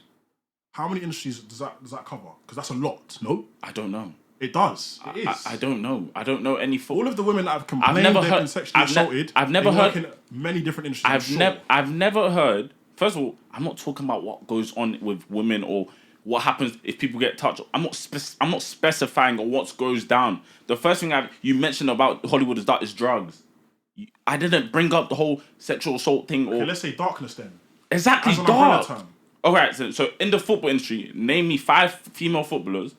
how many industries does that cover? Because that's a lot. No, I don't know. It does. It is. I don't know. I don't know any football. All of the women that have complained they've been sexually assaulted. I've never heard in many different industries. I've never heard. First of all, I'm not talking about what goes on with women or what happens if people get touched. I'm not specifying on what goes down. The first thing you mentioned about Hollywood is dark is drugs. I didn't bring up the whole sexual assault thing. Okay, let's say darkness then. Exactly, dark. All right, so in the football industry, name me 5 female footballers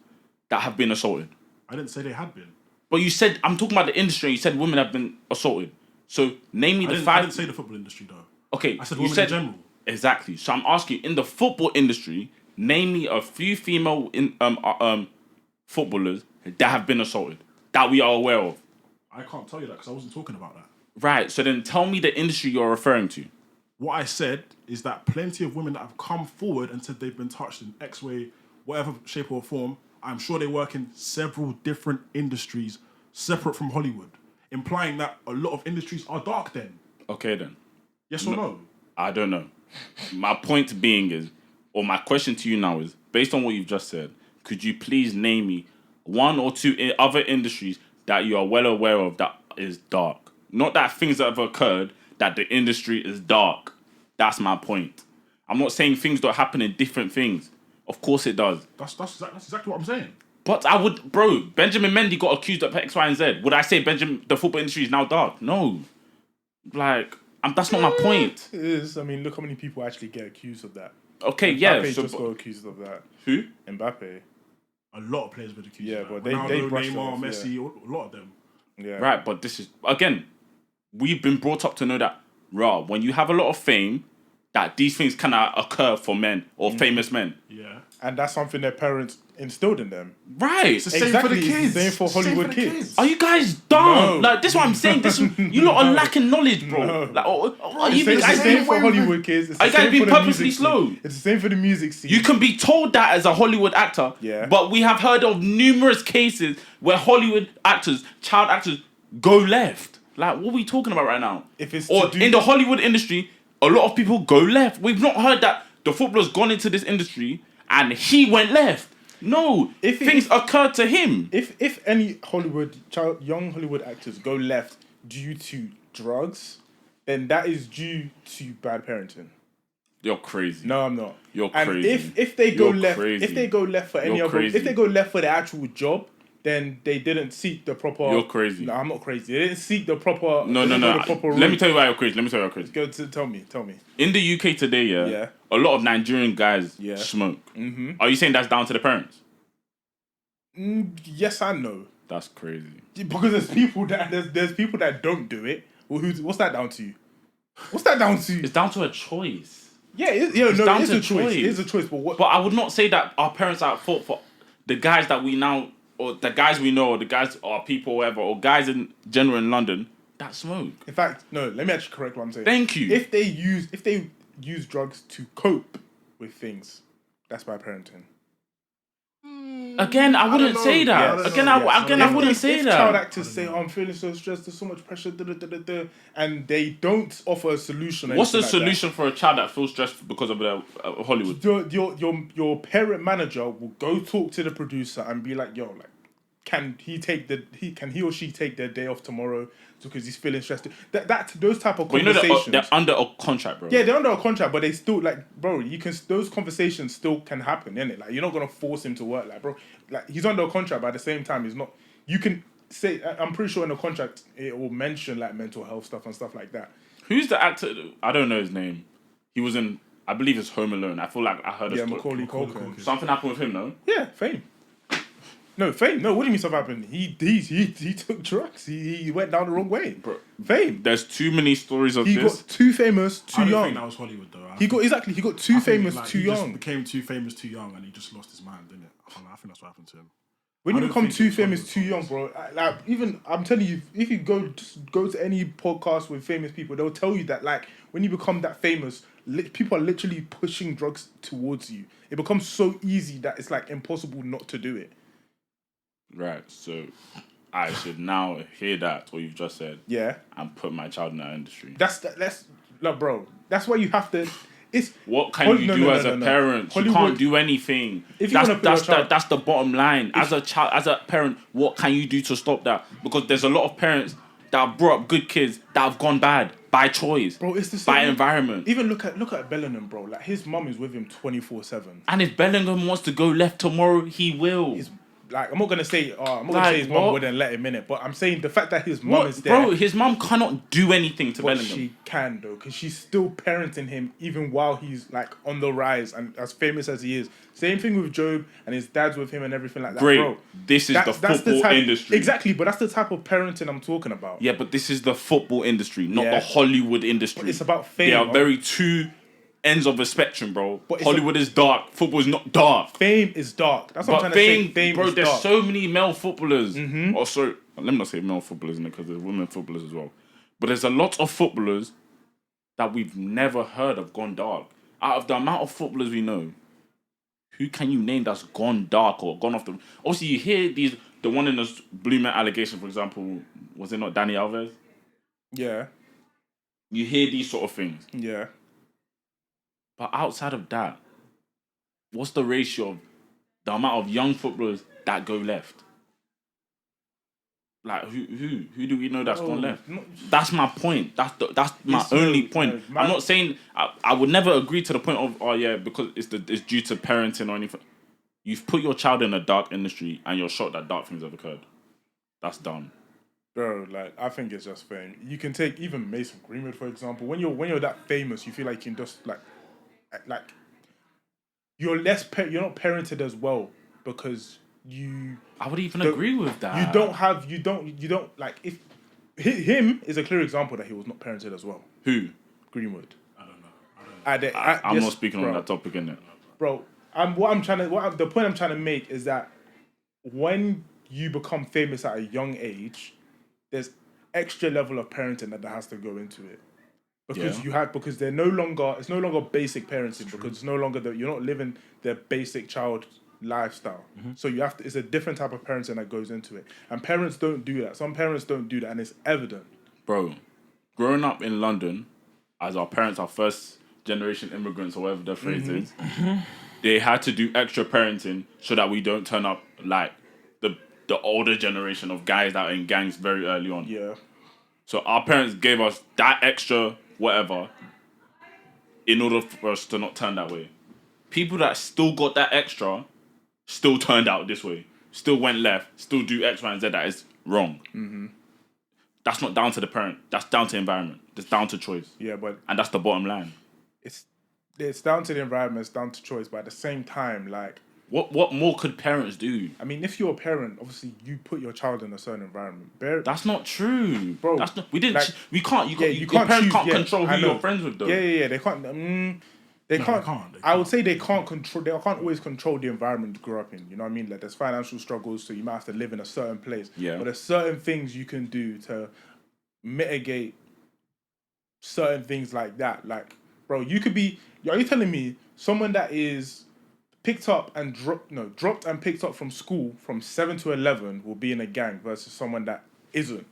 that have been assaulted. I didn't say they had been. But you said, I'm talking about the industry. You said women have been assaulted. So name me the 5. I didn't say the football industry though. Okay, I said women in general. Exactly. So I'm asking you, in the football industry, name me a few female footballers that have been assaulted that we are aware of. I can't tell you that because I wasn't talking about that. Right. So then tell me the industry you're referring to. What I said is that plenty of women that have come forward and said they've been touched in X way, whatever shape or form, I'm sure they work in several different industries separate from Hollywood, implying that a lot of industries are dark then. Okay then. Yes or no? I don't know. My point being is, or my question to you now is, based on what you've just said, could you please name me one or two other industries that you are well aware of that is dark? Not that things that have occurred, that the industry is dark. That's my point. I'm not saying things don't happen in different things. Of course it does. That's exactly what I'm saying. But Benjamin Mendy got accused of X, Y, and Z. Would I say the football industry is now dark? No. That's not my point. It is. I mean, look how many people actually get accused of that. Okay, Mbappe just got accused of that. Who? Mbappe. A lot of players been accused of that. But they brushed Neymar, off, Messi, a lot of them. Yeah. Right, but this is, again, we've been brought up to know that, when you have a lot of fame, that these things cannot occur for men or famous men. Yeah. And that's something their parents instilled in them. Right. It's the same for the kids. It's the same for Hollywood kids. Are you guys dumb? No. This is what I'm saying. You lot are lacking knowledge, bro. No. Are you It's the same for Hollywood kids. Are you guys being purposely slow? It's the same for the music scene. You can be told that as a Hollywood actor, but we have heard of numerous cases where Hollywood actors, child actors, go left. What are we talking about right now? If it's in the Hollywood industry, a lot of people go left. We've not heard that the footballer's gone into this industry and he went left. No, things occurred to him. If any young Hollywood actors go left due to drugs, then that is due to bad parenting. You're crazy. No, I'm not. You're and crazy. If they go left, crazy. if they go left for any other, if they go left for the actual job, then they didn't seek the proper. You're crazy. No, I'm not crazy. They didn't seek the proper. No. Let me tell you why you're crazy. Go to tell me. In the UK today, a lot of Nigerian guys smoke. Mm-hmm. Are you saying that's down to the parents? Yes and no. That's crazy. Because there's people that don't do it. Well, what's that down to? What's that down to? It's down to a choice. Yeah, it's a choice. It is a choice. But I would not say that our parents are at fault for the guys that we now, or the guys we know, or the guys, or people, whatever, or guys in general in London that smoke. In fact, no. Let me actually correct what I'm saying. Thank you. If they use drugs to cope with things, that's bad parenting. Again, I wouldn't say that. I wouldn't say that. Child actors say, "I'm feeling so stressed. There's so much pressure," and they don't offer a solution. What's the solution for a child that feels stressed because of Hollywood? Your parent manager will go talk to the producer and be like, "Yo, can he or she take their day off tomorrow because he's feeling stressed?" Those type of conversations. They're under a contract, bro. Yeah, they're under a contract, but they still bro. Those conversations still can happen, innit? You're not gonna force him to work, bro. He's under a contract, but at the same time, he's not. You can say, I'm pretty sure in the contract it will mention mental health stuff and stuff like that. Who's the actor? I don't know his name. He was in, I believe it's Home Alone. I feel like I heard a story. Macaulay Culkin. Something happened with him, no? Yeah, Fame. No, Fame. No, what do you mean something happened? He took drugs. He went down the wrong way. Bro, Fame. There's too many stories of this. He got too famous, too young. I don't think that was Hollywood though. He got too famous, too young. He became too famous, too young, and he just lost his mind, didn't it? I think that's what happened to him. When you become too famous, too young, bro. Even I'm telling you, if you go to any podcast with famous people, they'll tell you that when you become that famous, people are literally pushing drugs towards you. It becomes so easy that it's impossible not to do it. Right, so I should now hear that what you've just said. Yeah. And put my child in that industry. Bro. That's why you have to. What can you do as a parent? Hollywood, you can't do anything. That's the bottom line. As a parent, what can you do to stop that? Because there's a lot of parents that have brought up good kids that have gone bad by choice, bro. It's the same by environment. Even look at Bellingham, bro. His mum is with him 24/7. And if Bellingham wants to go left tomorrow, he will. I'm not gonna say his mum wouldn't let him in it, but I'm saying the fact that his mum is there. Bro, his mum cannot do anything to Bellingham. She can though, because she's still parenting him even while he's on the rise and as famous as he is. Same thing with Job, and his dad's with him and everything like that. Great. Bro, this is the football industry. Exactly, but that's the type of parenting I'm talking about. Yeah, but this is the football industry, not the Hollywood industry. But it's about fame. They are very two ends of the spectrum, bro. But Hollywood is dark. Football is not dark. Fame is dark. That's what I'm trying to say. Fame bro, is there's dark. so many male footballers. Mm-hmm. Oh, sorry. Let me not say male footballers, because there's women footballers as well. But there's a lot of footballers that we've never heard of gone dark. Out of the amount of footballers we know, Who can you name that's gone dark or gone off the... Obviously, you hear the one in the Blue Man allegation, for example, was it not Danny Alves? Yeah. You hear these sort of things. Yeah. But outside of that, what's the ratio of the amount of young footballers that go left? Like, who do we know that's gone left? That's my point. That's my only point. I'm not saying... I would never agree to the point of, oh yeah, because it's due to parenting or anything. You've put your child in a dark industry and you're shocked that dark things have occurred. That's dumb. Bro, like, I think it's just fame. You can take even Mason Greenwood, for example. When you're that famous, you feel like you can just like you're you're not parented as well because I would even agree with that. You don't like, if him is a clear example that he was not parented as well. Who? Greenwood. I don't know. I'm not speaking on that topic, innit? Bro, the point I'm trying to make is that when you become famous at a young age, there's extra level of parenting that has to go into it. Because because it's no longer basic parenting, because it's no longer you're not living the basic child lifestyle. Mm-hmm. So it's a different type of parenting that goes into it. And parents don't do that. Some parents don't do that, and it's evident. Bro, growing up in London, as our parents are first generation immigrants or whatever the phrase is, they had to do extra parenting so that we don't turn up like the older generation of guys that are in gangs very early on. Yeah. So our parents gave us that extra whatever in order for us to not turn that way. People that still got that extra still turned out this way. Still went left. Still do X, Y, and Z that is wrong. Mm-hmm. That's not down to the parent. That's down to environment. That's down to choice. Yeah, and that's the bottom line. It's down to the environment. It's down to choice. But at the same time, like, what more could parents do? I mean, if you're a parent, obviously you put your child in a certain environment. That's not true, bro. That's not. We didn't. Like, we can't. You can't. Parents choose, can't control who you're friends with, though. Yeah. They can't. They can't. I would say they can't control. They can't always control the environment you grew up in. You know what I mean? Like, there's financial struggles, so you might have to live in a certain place. Yeah. But there's certain things you can do to mitigate certain things like that. Like, bro, you could be. Are you telling me someone that is picked up and dropped and picked up from school from 7 to 11 will be in a gang versus someone that isn't?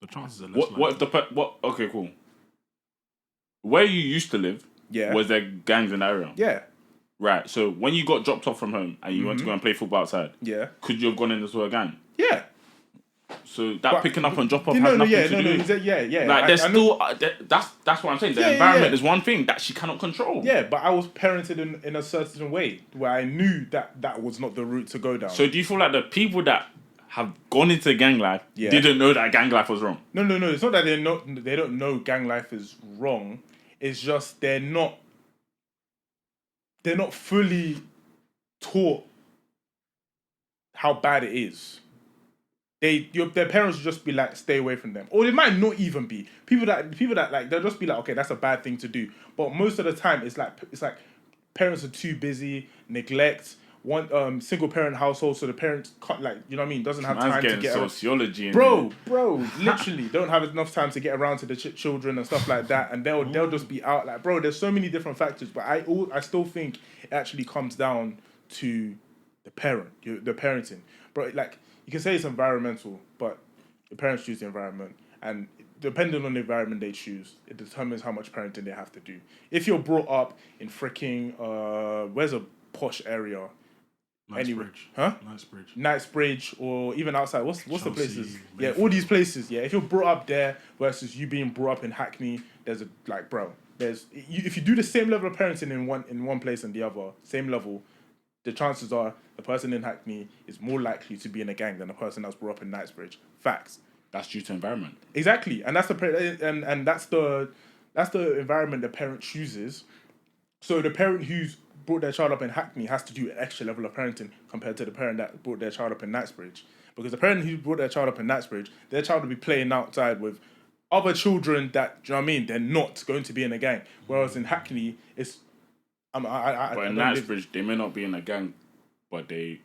The chances are less. Okay, cool. Where you used to live, was there gangs in that area? Yeah. Right. So when you got dropped off from home and you went to go and play football outside, could you have gone into a gang? Yeah. So picking up and drop off has nothing to do with it. Yeah. Like, there's still that's what I'm saying. The environment is one thing that she cannot control. Yeah, but I was parented in a certain way where I knew that was not the route to go down. So do you feel like the people that have gone into gang life didn't know that gang life was wrong? No. It's not that they don't know gang life is wrong. It's just they're not fully taught how bad it is. Their parents will just be like, stay away from them. Or they might not even be. People that like, they'll just be like, okay, that's a bad thing to do. But most of the time, it's like parents are too busy, neglect, one single parent household, so the parents can't, like, you know what I mean, doesn't have time to get sociology bro, literally don't have enough time to get around to the children and stuff like that, and they'll just be out, like, bro, there's so many different factors, but I still think it actually comes down to the parenting, bro. Like, you can say it's environmental, but the parents choose the environment, and depending on the environment they choose, it determines how much parenting they have to do. If you're brought up in freaking where's a posh area? Knightsbridge. Huh? Knightsbridge, or even outside. What's Chelsea, the places? Mayfair. Yeah, all these places. Yeah, if you're brought up there versus you being brought up in Hackney, there's if you do the same level of parenting in one place and the other, same level, the chances are the person in Hackney is more likely to be in a gang than the person that's brought up in Knightsbridge. Facts. That's due to environment. Exactly, and that's the environment the parent chooses. So the parent who's brought their child up in Hackney has to do an extra level of parenting compared to the parent that brought their child up in Knightsbridge. Because the parent who brought their child up in Knightsbridge, their child will be playing outside with other children that, do you know what I mean, they're not going to be in a gang. Whereas in Hackney, it's... But in Knightsbridge, they may not be in a gang, but they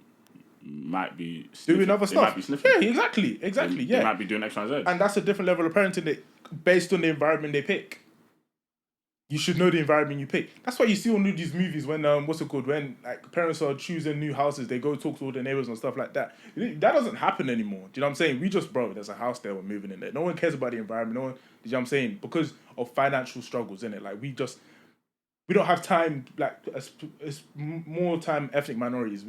might be doing other stuff. They might be sniffing. Yeah, exactly. They might be doing X, Y, and Z. And that's a different level of parenting based on the environment they pick. you should know the environment you pick. That's why you see all these movies when when like parents are choosing new houses, they go talk to all the neighbors and stuff like that. That doesn't happen anymore. Do you know what I'm saying? We just, bro, there's a house there, we're moving in there. No one cares about the environment. No one. Do you know what I'm saying? Because of financial struggles, innit? Like we don't have time. Like it's more time. Ethnic minorities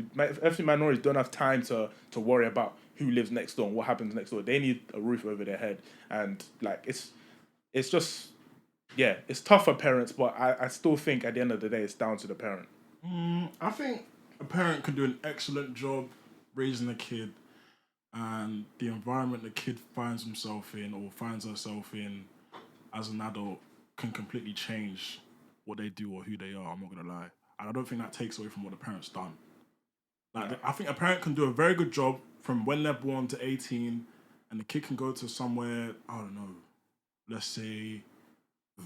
don't have time to worry about who lives next door and what happens next door. They need a roof over their head, and like it's just. Yeah, it's tough for parents, but I still think at the end of the day, it's down to the parent. I think a parent can do an excellent job raising a kid, and the environment the kid finds himself in or finds herself in as an adult can completely change what they do or who they are. I'm not going to lie. And I don't think that takes away from what the parent's done. Like, I think a parent can do a very good job from when they're born to 18, and the kid can go to somewhere, I don't know, let's say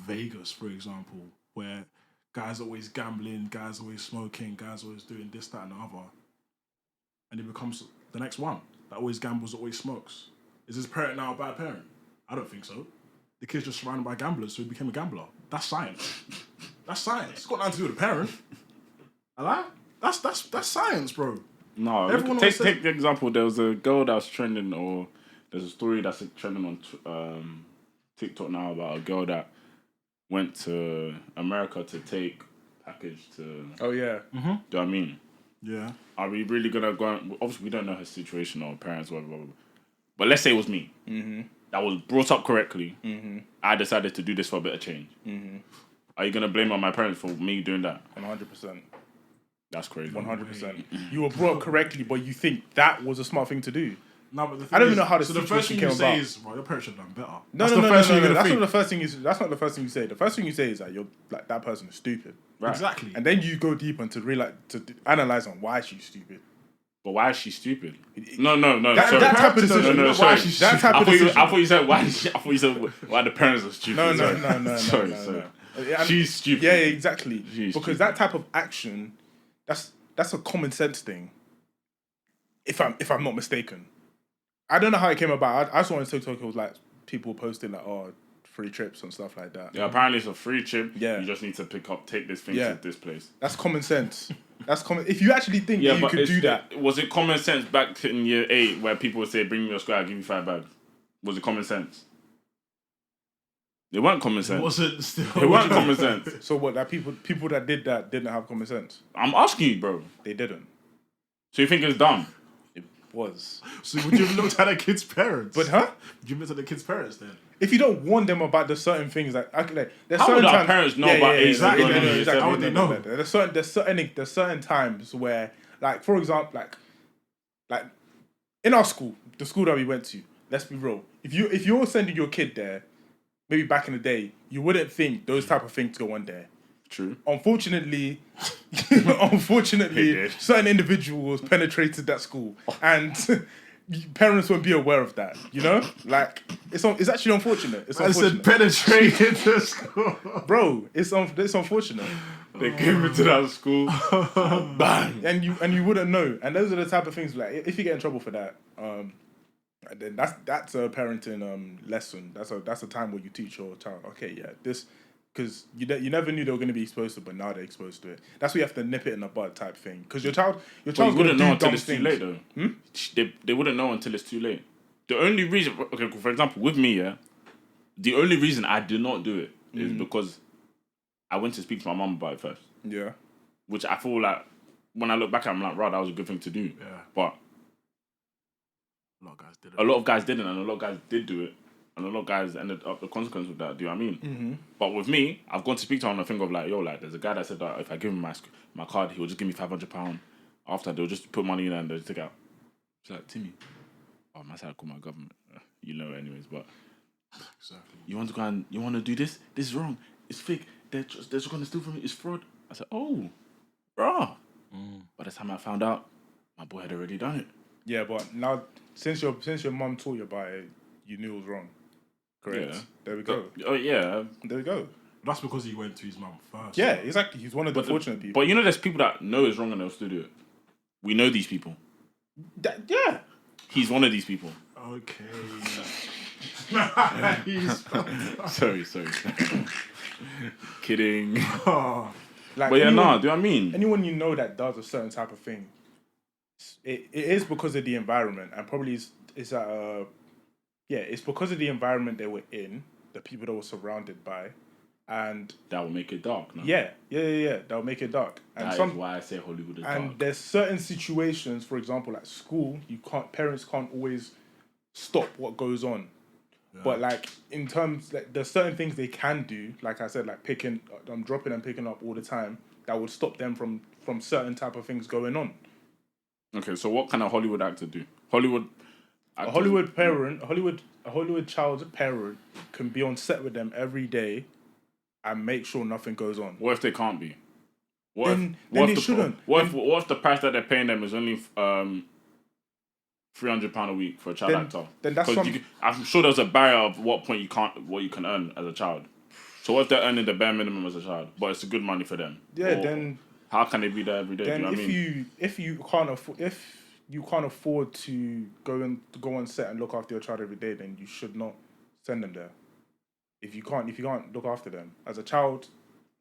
Vegas, for example, where guys are always gambling, guys always smoking, guys always doing this, that, and the other. And he becomes the next one that always gambles, always smokes. Is his parent now a bad parent? I don't think so. The kid's just surrounded by gamblers, so he became a gambler. That's science. That's science. It's got nothing to do with the parent. Hello? That's science, bro. No, take the example. There was a girl that was trending, or there's a story that's trending on TikTok now about a girl that went to America to take package to... Oh, yeah. Do you know what I mean? Yeah. Are we really going to go... Obviously, we don't know her situation or parents, whatever. But let's say it was me. That was brought up correctly. I decided to do this for a bit of change. Are you going to blame on my parents for me doing that? 100%. That's crazy. 100%. You were brought up correctly, but you think that was a smart thing to do. No, but I don't even know how the situation came about. So the first thing you say is, well, your parents should have done better. No. That's not the first thing that's not the first thing you say. The first thing you say is that you're like that person is stupid. Right. Exactly. And then you go deeper to realize to analyze on why she's stupid. But why is she stupid? No. That type of decision. No, sorry. That type of decision. I thought you said why. I thought you said why the parents are stupid. No. Sorry. She's stupid. Yeah, exactly. She's because stupid. that type of action, that's a common sense thing. If I'm not mistaken. I don't know how it came about. I saw on TikTok it was like people posting like, free trips and stuff like that. Yeah, apparently it's a free trip. Yeah. You just need to take this thing to this place. That's common sense. That's common. If you actually think that you could do that. Was it common sense back in year 8 where people would say, bring me your square, I'll give you 5 bags? Was it common sense? It weren't common sense. It weren't common sense. So what, that people that did that didn't have common sense? I'm asking you, bro. They didn't. So you think it's dumb? Was. So would you have looked at the kids' parents? But Would you have looked at the kids' parents then? If you don't warn them about the certain things, like there's how certain would our parents know about exactly. How would they know? There's certain times where, like, for example, like in our school, the school that we went to. Let's be real. If you're sending your kid there, maybe back in the day, you wouldn't think those type of things go on there. True. Unfortunately, certain individuals penetrated that school, and parents won't be aware of that. You know, like it's actually unfortunate. It's unfortunate. I said penetrated the school, bro. It's unfortunate. They came into that school, bang, and you wouldn't know. And those are the type of things like if you get in trouble for that, then that's a parenting lesson. That's a time where you teach your child. Okay, yeah, this. Because you never knew they were going to be exposed to it, but now they're exposed to it. That's why you have to nip it in the bud type thing. Because your child wouldn't know until it's too late, though. They wouldn't know until it's too late. The only reason, okay, for example, with me, the only reason I did not do it is because I went to speak to my mum about it first. Yeah. Which I feel like, when I look back, I'm like, right, that was a good thing to do. Yeah. But a lot of guys didn't. A lot of guys didn't, and a lot of guys did do it. And a lot of guys ended up the consequence of that. Do you know what I mean? Mm-hmm. But with me, I've gone to speak to her on the thing of like, yo, like, there's a guy that said that if I give him my card, he'll just give me £500. After they'll just put money in and they'll just take it out. She's like, Timmy, my side, I call my government. You know, anyways. But exactly. You want to go and you want to do this? This is wrong. It's fake. They're just going to steal from me. It's fraud. I said, oh, bruh. By the time I found out, my boy had already done it. Yeah, but now since your mum told you about it, you knew it was wrong. Correct. Yeah. There we go. Oh, yeah. There we go. That's because he went to his mum first. Yeah, exactly. He's one of the fortunate people. But you know, there's people that know it's wrong and they'll still do it. We know these people. Yeah. He's one of these people. Okay. Sorry. Kidding. Like, But yeah, do you know what I mean? Anyone you know that does a certain type of thing, it is because of the environment, and probably it's because of the environment they were in, the people that were surrounded by, and that will make it dark. No? Yeah. That will make it dark. And that is why I say Hollywood is dark. And there's certain situations, for example, at school, parents can't always stop what goes on. Yeah. But like in terms, like, there's certain things they can do. Like I said, like dropping and picking up all the time. That would stop them from certain type of things going on. Okay, so what can a Hollywood actor do? A Hollywood child's parent can be on set with them every day and make sure nothing goes on. What if they can't be? Then they shouldn't. What if the price that they're paying them is only £300 a week for a child actor? Then that's something. I'm sure there's a barrier of what you can earn as a child. So what if they're earning the bare minimum as a child, but it's a good money for them? Yeah, then how can they be there every day? Then do you know what I mean? if you can't afford to go on set and look after your child every day, then you should not send them there. If you can't look after them as a child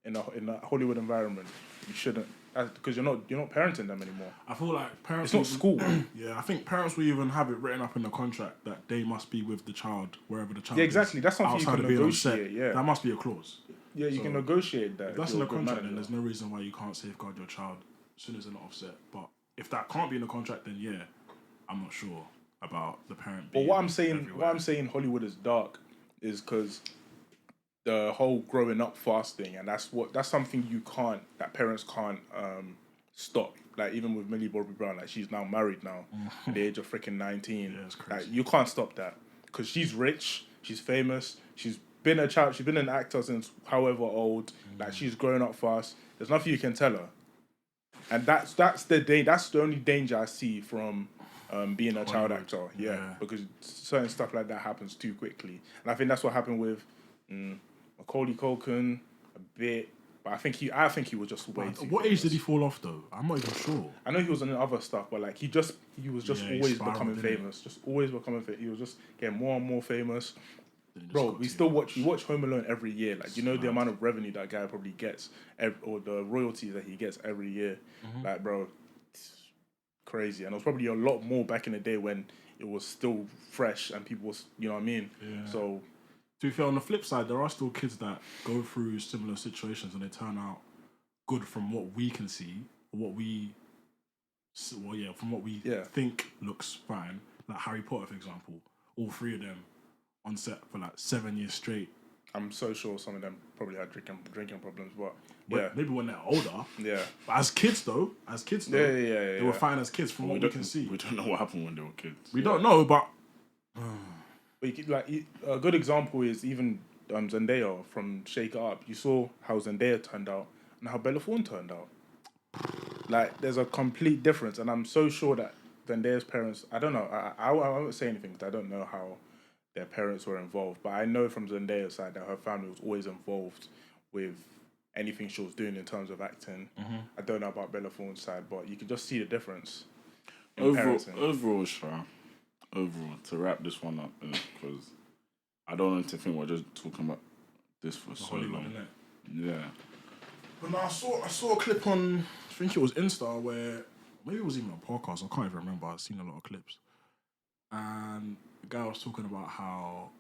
in a Hollywood environment, you shouldn't, because you're not parenting them anymore. I feel like parents. It's not school. Yeah, I think parents will even have it written up in the contract that they must be with the child wherever the child. Yeah, exactly. Is, that's something you can negotiate. Yeah, that must be a clause. Yeah, you can negotiate that. If that's in the contract, then there's no reason why you can't safeguard your child as soon as they're not offset. But if that can't be in the contract, then yeah, I'm not sure about the parent. But what I'm saying Hollywood is dark is because the whole growing up fast thing, and that's something that parents can't stop. Like even with Millie Bobby Brown, like she's now married now at the age of freaking 19. Yeah, it's crazy. Like you can't stop that because she's rich, she's famous, she's been an actor since however old. Like she's growing up fast. There's nothing you can tell her, and that's the only danger I see from being a child actor. Yeah, because certain stuff like that happens too quickly, and I think that's what happened with Macaulay Culkin a bit. But I think he was just way too What famous. age did he fall off though? I'm not even sure. I know he was on other stuff, but like he was just always becoming famous. Just always becoming famous. He was just getting more and more famous. Bro, we watch Home Alone every year. Like, you know the amount of revenue that guy probably gets, or the royalties that he gets every year. Mm-hmm. Like, bro, it's crazy. And it was probably a lot more back in the day when it was still fresh and people was, you know what I mean? Yeah. So, to be fair, on the flip side, there are still kids that go through similar situations and they turn out good from what we can see, from what we think looks fine. Like Harry Potter, for example. All three of them on set for like 7 years straight. I'm so sure some of them probably had drinking problems, but maybe when they're older. Yeah. But as kids though, they were fine as kids from what we can see. We don't know what happened when they were kids. We don't know, but a good example is even Zendaya from Shake It Up. You saw how Zendaya turned out and how Bella Thorne turned out. Like, there's a complete difference, and I'm so sure that Zendaya's parents, I don't know, I won't say anything because I don't know how their parents were involved, but I know from Zendaya's side that her family was always involved with anything she was doing in terms of acting. Mm-hmm. I don't know about Bella Thorne's side, but you can just see the difference. Overall, to wrap this one up, because I don't want to think we're just talking about this for so long. Yeah. But no, I saw a clip on, I think it was Insta, where maybe it was even a podcast. I can't even remember. I've seen a lot of clips, and the guy was talking about how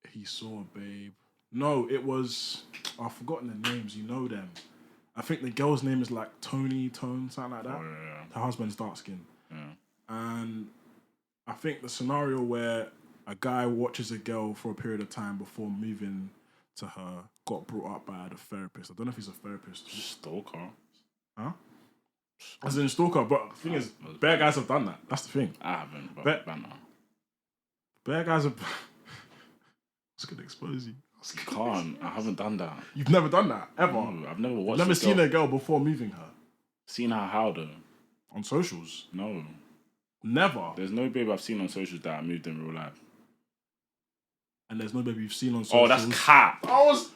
he saw a babe. No, it was, I've forgotten the names. You know them. I think the girl's name is like Tone, something like that. Oh, yeah. Her husband's dark skin. Yeah. And I think the scenario where a guy watches a girl for a period of time before moving to her got brought up by the therapist. I don't know if he's a therapist. Stalker. Huh? As in stalker, but the thing is, bare guys have done that. That's the thing. I haven't, but banner. Bare guys have... I was going to expose you. I haven't done that. You've never done that, ever? No, I've never watched. You've never seen a girl before moving her? Seen her how though? On socials? No. Never? There's no babe I've seen on socials that I moved in real life. And there's no baby you've seen on socials? Oh, that's cap. That's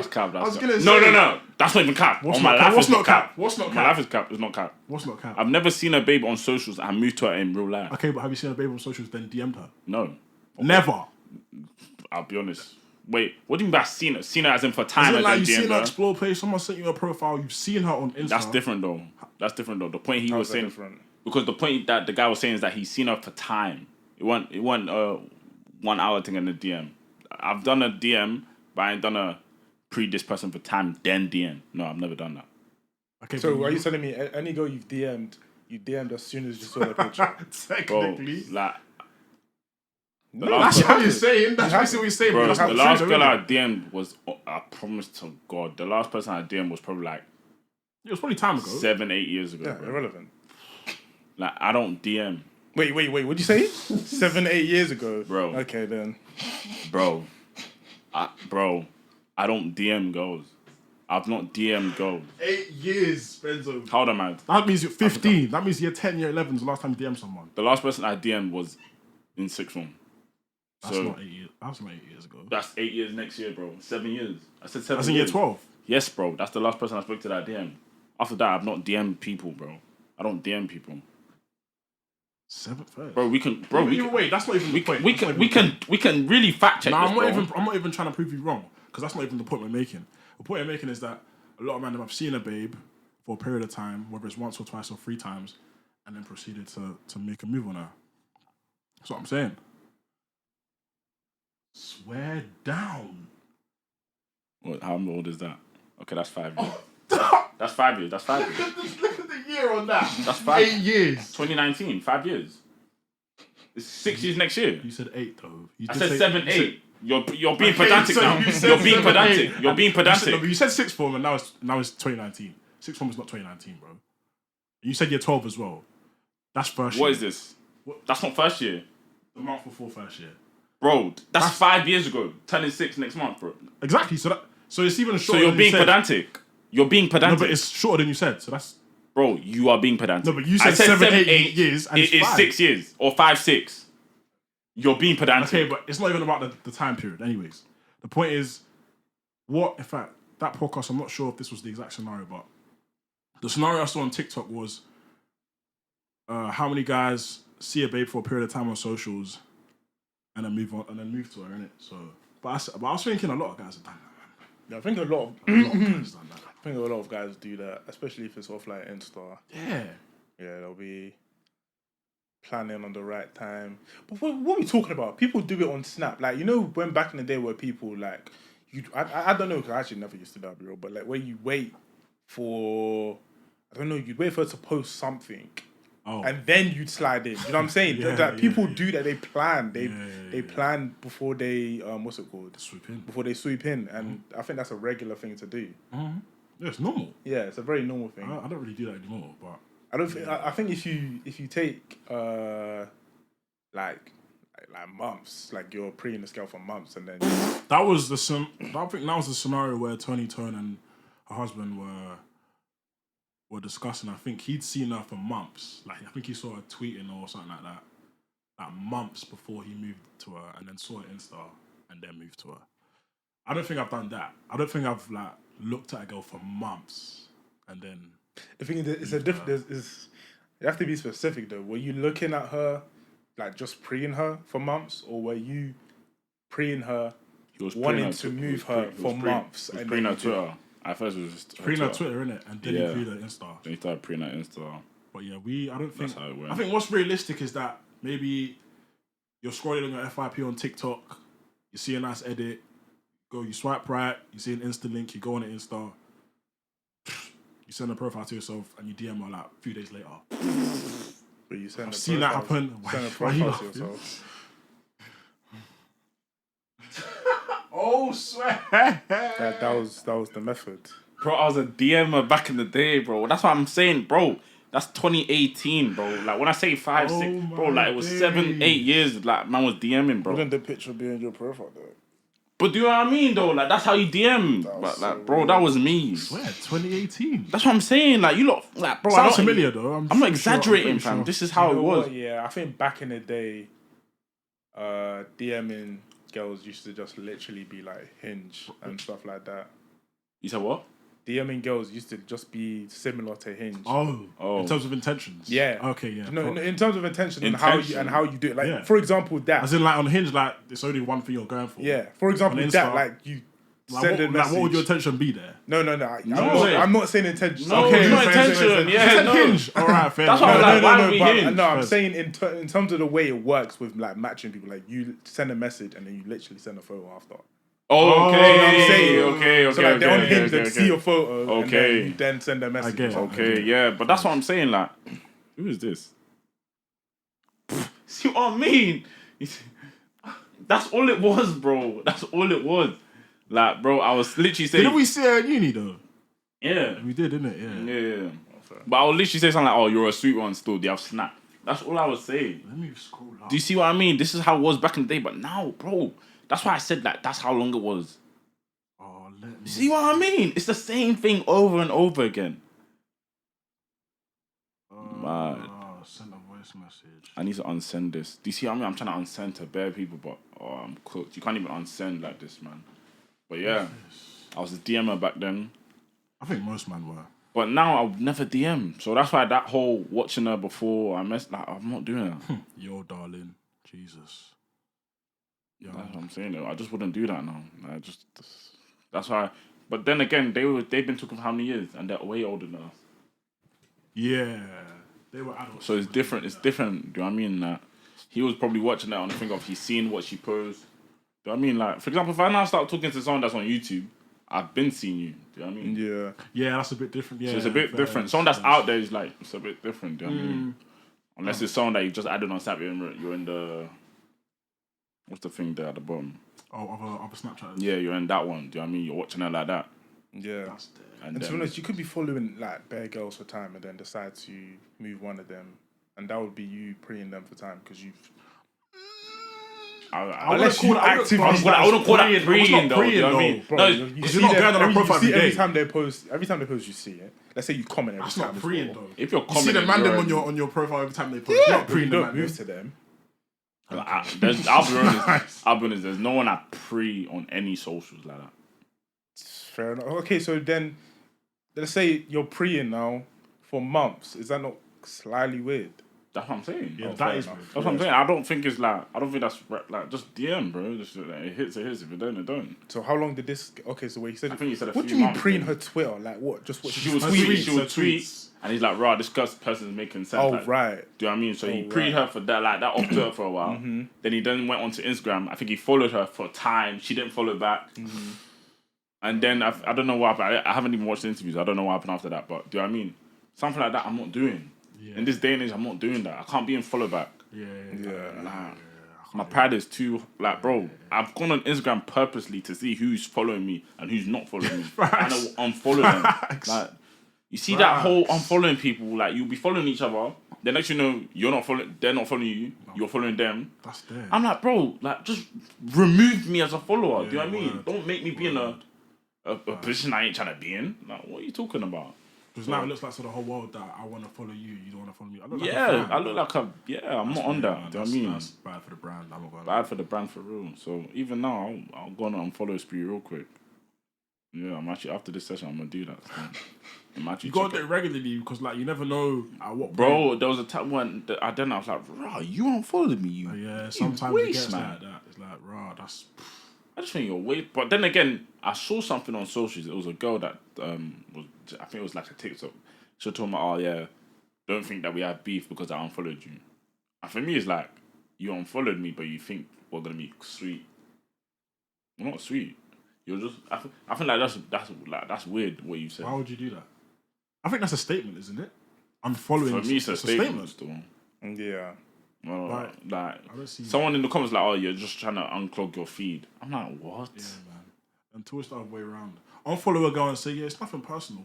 cap. I was gonna say. No. That's not even cap. What's my life is not cap. What's not cap? My life is cap. It's not cap. What's not cap? I've never seen a babe on socials and moved to her in real life. Okay, but have you seen a babe on socials then DM'd her? No. Never? I'll be honest. Wait, what do you mean by seen her? Seen her as in for time? Isn't As like in you've seen DM'd her her? explore page, someone sent you a profile, you've seen her on Insta. That's different though. The point he was How's that saying different? because the point that the guy was saying is that he's seen her for time. It wasn't 1 hour thing in the DM. I've done a DM, but I ain't done a this person for time then DM. No, I've never done that. Okay, So but are you telling me any girl you DM'd as soon as you saw the picture? Bro, technically. like No, That's you what have you're to. saying. That's have basically what you're saying. bro, But that's the not last true, girl though, I innit? DM'd was I promise to God, the last person I DM'd was probably like It was probably time ago. 7-8 years ago. Yeah, bro. irrelevant. Like I don't DM, Wait, what'd you say? 7-8 years ago? Bro. Okay, then. bro. I don't DM girls. I've not DM'd girls. 8 years, Benzo. How old am I? That means you're 15. That means you're 10, year 11 is the last time you DM someone. The last person I DM'd was in sixth form. That's So not 8 years. That's not 8 years ago. that's 8 years next year, bro. 7 years. I said 7 That's in years. year 12. Yes, bro. That's the last person I spoke to that I DM'd. After that, I've not DM'd people, bro. I don't DM people. 7th first. Bro, we can. Bro, we can. wait. That's not even the point. We can really fact check No, this, I'm bro. not even trying to prove you wrong because that's not even the point we're making. The point we're making is that a lot of men have seen a babe for a period of time, whether it's once or twice or 3 times, and then proceeded to make a move on her. That's what I'm saying. Swear down. What, how old is that? Okay, that's 5 years. That's 5 years. That's 5 years. Look at the year on that. That's 5 8 years. 2019, 5 years. It's 6 years next year. You said 8 though. I said 7, 8. You're being Okay, pedantic so now. you said You're being 7, pedantic. 8. You're being pedantic. No, but you said 6th form and now it's 2019. 6th form is not 2019, bro. You said year 12 as well. That's first year. What is this? That's not first year. The month before first year. Bro, that's 5 years ago. Turning 6 next month, bro. Exactly. So it's even So shorter. you're than being you said. pedantic. You're being No, pedantic. but it's shorter than you said. So that's Bro, you are being pedantic. no, but you I said 7, 8 years, and It's it's 5. 6 years or 5, 6. You're being pedantic. Okay, but it's not even about the time period. Anyways, the point is, what in fact that podcast? I'm not sure if this was the exact scenario, but the scenario I saw on TikTok was how many guys see a babe for a period of time on socials and then move on and then move to her, innit? So, but I was thinking a lot of guys have done that. Yeah, I think a lot of Guys done that. I think a lot of guys do that, especially if it's off like Insta. Yeah. Yeah, they'll be planning on the right time. But what are we talking about? People do it on Snap. Like, you know, when back in the day where people like, I don't know, because I actually never used to do that, bro, but like where you wait for, I don't know, you'd wait for her to post something. Oh. And then you'd slide in. You know what I'm saying? People do that. They plan. They plan before they what's it called? Swoop in. Before they sweep in, and I think that's a regular thing to do. Mm-hmm. Yeah, it's normal. Yeah, it's a very normal thing. I don't really do that anymore, but I don't think. I think if you take like months, like you're preying this girl for months, and then that was I think that was the scenario where Tony Tone and her husband were discussing. I think he'd seen her for months. Like I think he saw her tweeting or something like that. Like months before he moved to her, and then saw her Insta and then moved to her. I don't think I've done that. I don't think I've like looked at a girl for months and then. I think it's a different. You have to be specific though. Were you looking at her, like just preying her for months, or were you preying her, wanting to move her for months? He was preying her Twitter. At first, it was just preying her Twitter, innit? And then he preyed her Insta. Then he started preying her Insta. But yeah, I don't think. That's how it went. I think what's realistic is that maybe you're scrolling on your FYP on TikTok, you see a nice edit, you swipe right, you see an Insta link, you go on an Insta, you send a profile to yourself, and you DM her like a few days later. But you send I've seen that happen. Send a Why you profile to laughing? yourself. Oh, swear. That was the method. Bro, I was a DMer back in the day, bro. That's what I'm saying, bro. That's 2018, bro. Like, when I say 5, 6, bro, like, it was 7, 8 years, like, man was DMing, bro. Wouldn't the picture be in your profile, though? But do you know what I mean, though? Like, that's how you DM. But, like, bro, that was me. Swear, 2018. That's what I'm saying. Like, you lot, like, bro, Sounds familiar, though. I'm not exaggerating, fam. This is how it was. What? Yeah, I think back in the day, DMing girls used to just literally be like Hinge and stuff like that. You said what? DMing girls used to just be similar to Hinge. Oh. In terms of intentions. Yeah. Okay. Yeah. No, in terms of intention and Intention. how you do it. Like for example, that. As in, like on Hinge, like it's only one thing you're going for. Yeah. For example, On Insta, that like you. Send a message. what would your intention be there? No. I'm not saying intention. No, Okay, not fair, intention. fair. Yeah, no. Hinge. All right, fair. That's what I'm like. Why we Hinge? No, I'm saying in terms of the way it works with like matching people. Like you send a message and then you literally send a photo after. Oh, okay. You know what I'm saying? Okay. So like they're on Hinge, okay. they see your photo, and then Okay. you then send a message. I get it. Okay, yeah, but that's what I'm saying. Like, who is this? See what I mean? That's all it was, bro. That's all it was. Like, bro, I was literally saying. Didn't we see her at uni though? Yeah. We did, didn't it? Yeah. Yeah. But I would literally say something like, "Oh, you're a sweet one still. Do you have Snap?" That's all I would say. Let me scroll up. Do you see what I mean? This is how it was back in the day, but now, bro, that's why I said that. That's how long it was. Oh, let me See what I mean? It's the same thing over and over again. Mad. Send a voice message. I need to unsend this. Do you see what I mean? I'm trying to unsend to bare people, but I'm cooked. You can't even unsend like this, man. But yeah, I was a DMer back then. I think most men were. But now I'll never DM. So that's why that whole watching her before I messed, like, I'm not doing that. Yo, darling. Jesus. Yeah. That's what I'm saying. I just wouldn't do that now. That's why. But then again, they've been talking for how many years? And they're way older than us. Yeah. They were adults. So it's different. It's different. Do you know what I mean? Like, he was probably watching that on the thing of he's seen what she posed. Do you know what I mean? Like, for example, if I now start talking to someone that's on YouTube, I've been seeing you. Do you know what I mean? Yeah. Yeah, that's a bit different. Yeah, So it's a bit different. Someone that's out there is like, it's a bit different. Do you know what I mean? Unless it's someone that you just added on Snap, you're in the, what's the thing there at the bottom? Oh, other Snapchat. Yeah, you're in that one. Do you know what I mean? You're watching her like that. Yeah. That's dead. And to be honest, you could be following like bare girls for time and then decide to move one of them, and that would be you preying them for time because you've. I Unless you actively. I wouldn't call that preying though. Do you know what I mean? Bro, No, because you're not going on a profile every day. every time they post, you see it. Let's say you comment every That's time. not preying though. if you're You see the commenting, random on your profile every time they post. Yeah, You're not but you preying the don't man. move to them. I'll be honest, there's no one I pre on any socials like that. Fair enough. Okay, so then let's say you're preying now for months. Is that not slightly weird? That's what I'm saying. Yeah, Oh, that fair is enough. weird. That's what I'm saying. I don't think that's like just DM, bro. Just it hits. If it don't, it don't. So how long did this? Okay, so wait, you said. I think you said a What few do you mean months, preying man. her Twitter? Like what? Just what? She would Her tweet. tweets, She would her tweet, tweets. and he's like, "Rah, this person's making sense." Oh like, right. do you know what I mean? So he Oh, pre right. her for that, like that off Twitter for a while. Then he then went onto Instagram. I think he followed her for a time. She didn't follow back. And then I don't know what happened. I haven't even watched the interviews. I don't know what happened after that. But do you know what I mean? Something like that, I'm not doing. Yeah. In this day and age, I'm not doing that. I can't be in follow back. Yeah. Nah. My pride is too like, bro. I've gone on Instagram purposely to see who's following me and who's not following me, and I unfollow them. Like, you see that whole unfollowing people. Like, you'll be following each other. The next you know, you're not following. They're not following you. You're following them. That's dead. I'm like, bro. Like, just remove me as a follower. Do you know what I mean? word. Don't make me be in a position I ain't trying to be in. Like, what are you talking about? Because now it looks like to the whole world that I want to follow you, you don't want to follow me. I look like a Yeah, fan. I look like I'm not on that. Do you know what I mean? That's bad for the brand. I'm not going Bad for the brand for real. So even now, I'll go on and unfollow Spree real quick. Yeah, I'm actually after this session. I'm gonna do that. So I'm actually You gotta do it regularly because like you never know at what point. bro. There was a time when I was like, "Rah, you unfollowed me, you." Yeah, sometimes waste, it gets man. like that. It's like, rah, that's. I just think you're way. But then again, I saw something on socials. It was a girl that was. I think it was like a TikTok. She told me, "Oh yeah, don't think that we have beef because I unfollowed you." And for me, it's like you unfollowed me, but you think we're gonna be sweet. We're not sweet. You're just. I think like that's weird what you said. Why would you do that? I think that's a statement, isn't it? I'm following. For me, it's a statement still. Yeah. Well, Right. like I don't see. someone in the comments like, "Oh, you're just trying to unclog your feed." I'm like, what? Yeah, man. Until it's the other way around. Unfollow a girl and say, yeah, it's nothing personal.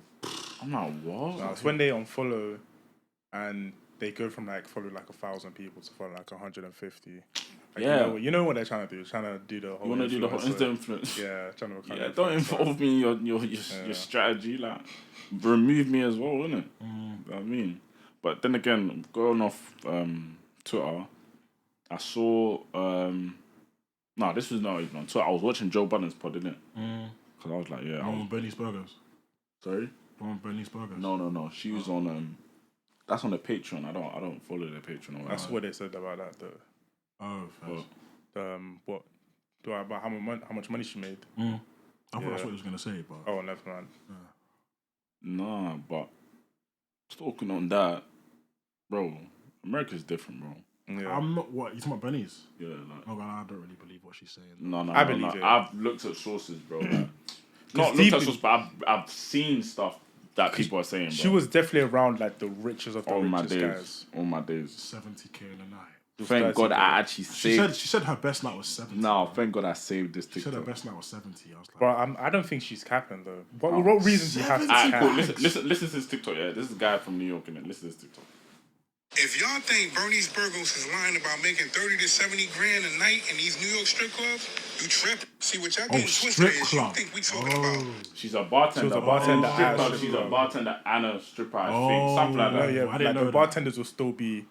I'm like, what? No, it's when they unfollow and they go from like follow like 1,000 people to follow like 150. Like, Yeah. you know what they're trying to do? They're trying to do the whole. You want to do the whole influencer. Insta influence? Yeah, trying to become. Yeah, an don't influencer. involve me in your strategy. Like, remove me as well, innit? You know what I mean? But then again, going off Twitter, I saw. No, this was not even on Twitter. I was watching Joe Budden's pod, innit? Because I was like, yeah. Bernie's Burgers. Sorry? The one with Bernice Burgos. No. She was on that's on the Patreon. I don't follow the Patreon. That's what they said about that though. Oh, first. About how much money she made. I thought that's what he was gonna say, but never mind. Nah, but talking on that, bro, America's different, bro. Yeah. I'm not what you talking about Bernice? Yeah, like, I don't really believe what she's saying. No, I believe it. I've looked at sources, bro. Like, not looked at sources, but I've seen stuff that people are saying, bro. She was definitely around like the richest of the richest guys. All my days. 70K in a night. Thank God I actually saved. She said her best night was 70. No, thank God I saved this She TikTok. said her best night was 70. I was like, Bro, I don't think she's capping though. What reason do you have to Alright, cap? cool. Listen to this TikTok. Yeah, this is a guy from New York, innit? Listen to this TikTok. If y'all think Bernice Burgos is lying about making 30 to 70 grand a night in these New York strip clubs, you tripping. See what y'all getting twisted is you think we talking about. She's a bartender. She was a bartender at a She's strip a club. bartender and a stripper, I think. Something like that. Yeah, I didn't know the that. bartenders will still be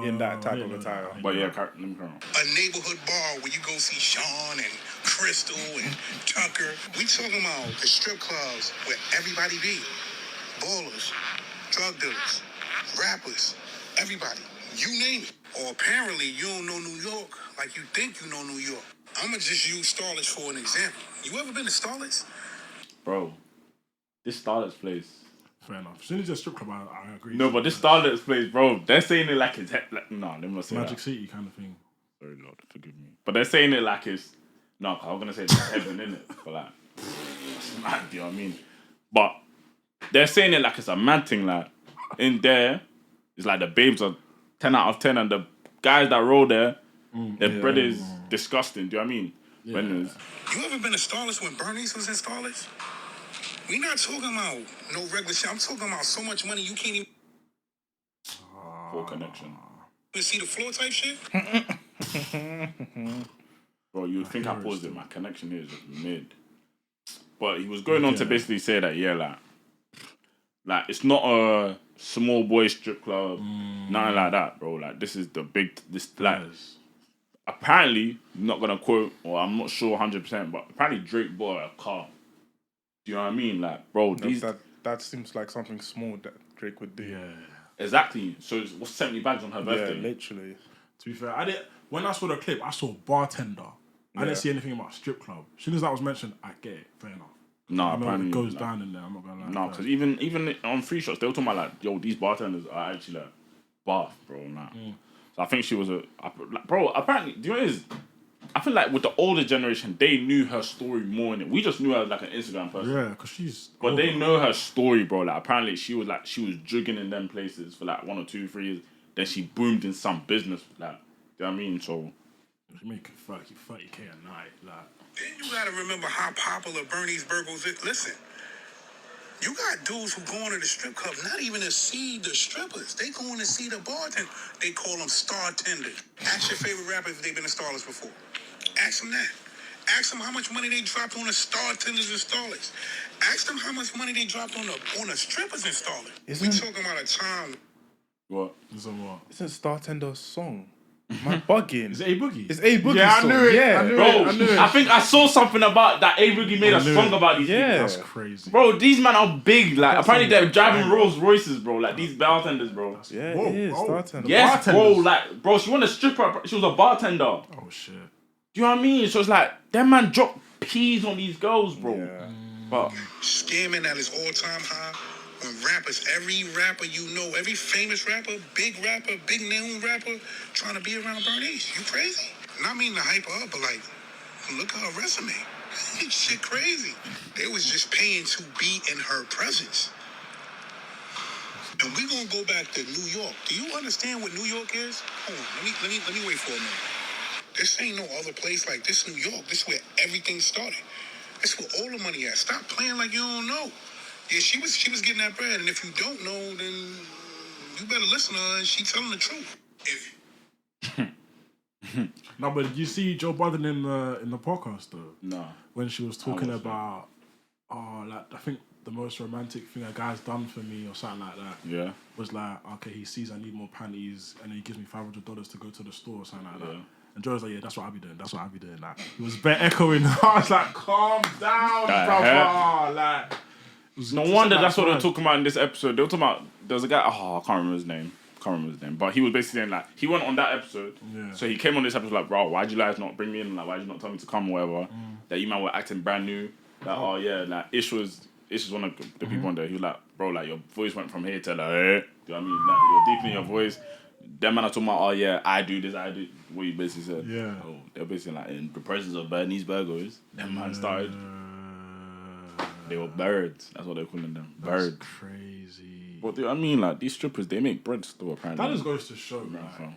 in that type of know attire. that. But yeah, let me carry on. A neighborhood bar where you go see Sean and Crystal and Tucker. We talking about the strip clubs where everybody be. Ballers, drug dealers, rappers, everybody. You name it. Or apparently you don't know New York like you think you know New York. I'ma just use Starlets for an example. You ever been to Starlets? Bro, this Starlet's place. fair enough. As soon as it's a strip club, I agree. No, but this Starlet's place, bro, they're saying it like it's... no, let me say Magic that. City kind of thing. Sorry, Lord, forgive me. But they're saying it like it's... No, cause I was going to say there's heaven in it. But like... It's mad, you know what I mean? But they're saying it like it's a mad thing, like... In there, it's like the babes are 10 out of 10 and the guys that roll there, their bread is disgusting, do you know what I mean? Yeah. Anyways, You ever been to Starlets when Bernice was in Starlets? We not talking about no regular shit. I'm talking about so much money you can't even poor connection. see the floor type shit. Bro, you would think I paused it. My connection here is just mid. But he was going on to basically say that, yeah, like it's not a small boy strip club, nothing like that, bro. Like this is the big, apparently, I'm not gonna quote, or I'm not sure 100%, but apparently Drake bought a car. Do you know what I mean? Like, bro, these... That seems like something small that Drake would do. Yeah. Exactly. So it's, what's 70 bags on her birthday? Yeah, literally. To be fair, when I saw the clip, I saw bartender. I didn't see anything about strip club. As soon as that was mentioned, I get it. Fair enough. No, I know apparently it goes down in there. I'm not gonna lie. No, because even on free shots, they were talking about like, yo, these bartenders are actually like bath, bro. Nah. So I think she was bro. Apparently, do you know what it is? I feel like with the older generation, they knew her story more in it. We just knew her as like an Instagram person. Yeah, because she's. But they know her story, bro. Like apparently, she was jugging in them places for like 1 or 2, 3 years. Then she boomed in some business, like, do you know what I mean? So she make 30K a night, like. Then you gotta remember how popular Bernice Burgos is. Listen, you got dudes who going to the strip club not even to see the strippers. They going to see the bartender. They call them star tenders. Ask your favorite rapper if they've been to Starlets before. Ask them that. Ask them how much money they dropped on the star tenders and Starlets. Ask them how much money they dropped on the strippers and Starlets. We talking about a time. what? Isn't Startender a song? Am I bugging? Is it A Boogie? It's A Boogie. Yeah, I song. knew it. Yeah, I knew Bro, it. I think I saw something about that A Boogie made a song about these people. That's crazy. Bro, these men are big. Like, apparently they're driving Rolls Royces, bro. Like, these bartenders, bro. Yeah, Whoa, it is. oh. Startender. Yes, bro. bartenders. Like, bro, she wasn't a stripper. She was a bartender. Oh shit. Do you know what I mean? So it's like, that man dropped peas on these girls, bro. Yeah. But, Scamming at its all-time high. When rappers, every rapper you know, every famous rapper, big known rapper, trying to be around Bernice. You crazy? Not mean to hype her up, but like, look at her resume. Shit crazy. They was just paying to be in her presence. And we gonna go back to New York. Do you understand what New York is? Hold on, let me wait for a minute. This ain't no other place like this. New York. This is where everything started. This is where all the money at. Stop playing like you don't know. Yeah, she was getting that bread, and if you don't know, then you better listen to her. And she telling the truth. No, but did you see Joe Budden in the podcast though? no. When she was talking about, like I think the most romantic thing a guy's done for me or something like that. Yeah. Was like, okay, he sees I need more panties, and then he gives me $500 to go to the store or something like that. Yeah. And Joe's like, yeah, that's what I'll be doing. That's what I'll be doing. Like, he was bare echoing. I was like, calm down, brother. Like, No wonder that's what they're talking about in this episode. They were talking about there was a guy. Oh, I can't remember his name. But he was basically saying like he went on that episode. Yeah. So he came on this episode like, bro, why'd you guys not bring me in? Like, why'd you not tell me to come or whatever? That you man were acting brand new. Like, like Ish was one of the people on there. He was like, bro, like your voice went from here to like, do you know what I mean? Like you're deep in your voice. Them man are talking about, I do this, I do what you basically said. Yeah. Oh, they're basically like in the presence of Bernice burgers. Them man started. They were birds. That's what they're calling them. Birds. That's crazy. But I mean, like these strippers, they make bread still apparently. That just goes to show, like,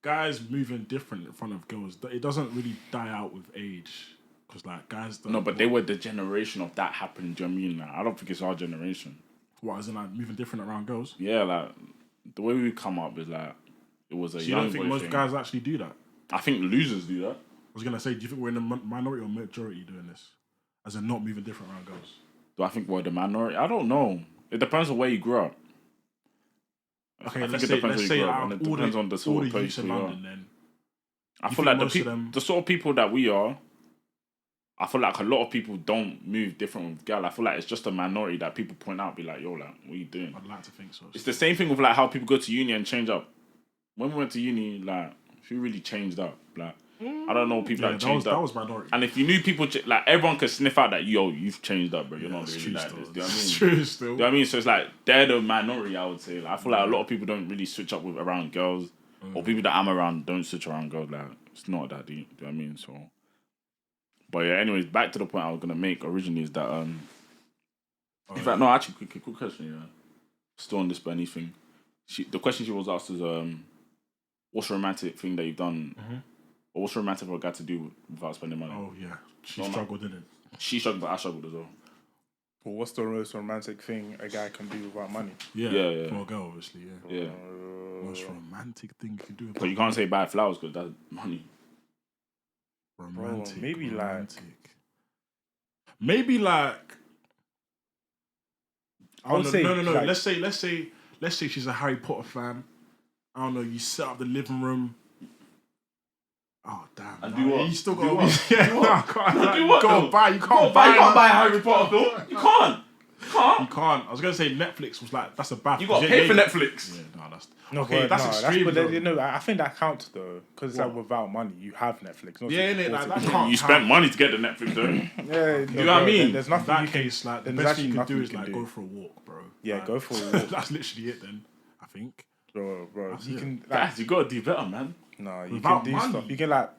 guys moving different in front of girls. It doesn't really die out with age, because like guys. No, but they were the generation of that happened. Do you know what I mean? Like, I don't think it's our generation. What, as in like moving different around girls? Yeah, like the way we come up is like it was a young. You don't think most guys actually do that? I think losers do that. I was gonna say, do you think we're in the minority or majority doing this, as in not moving different around girls? Do I think we're the minority? I don't know. It depends on where you grew up. Okay, let's say out of all the youths in London, then I feel like the sort of people that we are, I feel like a lot of people don't move different with girl. I feel like it's just a minority that people point out, be like, yo, like, what are you doing? I'd like to think so. It's the same thing with like how people go to uni and change up. When we went to uni, like, who really changed up? Like, I don't know people that changed up. That was minority. And if you knew people, like, everyone could sniff out that, yo, you've changed up, bro. You're not really like this. Do you know what I mean? It's true still. Do you know what I mean? So it's like, they're the minority, I would say. Like, I feel like a lot of people don't really switch up with around girls. Or people that I'm around don't switch around girls. Like, it's not that deep. Do you know what I mean? So, but yeah, anyways, back to the point I was going to make originally is that, in fact, no, actually, quick question, yeah. Still on this Bernice thing. The question she was asked is, what's a romantic thing that you've done? Or what's romantic for a guy to do without spending money? Oh, yeah. She struggled, didn't it? She struggled, but I struggled as well. Well, what's the most romantic thing a guy can do without money? Yeah. For a girl, obviously, yeah. Most romantic thing you can do without But you can't say buy flowers because that's money. Romantic. Bro, maybe like... I would say... No. Like, let's say she's a Harry Potter fan. I don't know, you set up the living room. Oh damn! And do what? You still got do what? Yeah, do what? Do what? You can't buy. You can't buy Harry Potter film. You can't. You can't. I was gonna say Netflix was like that's a bad. You got to pay for Netflix. Yeah, no, that's okay. That's extreme. I think that counts though, because it's like without money, you have Netflix. You spent money to get the Netflix though. Yeah, you know what I mean? There's nothing. In that case, like the best thing you can do is like go for a walk, bro. Yeah, go for a walk. That's literally it. Then I think, bro, you can. Guys, you gotta do better, man. No, you can do stuff. You can like.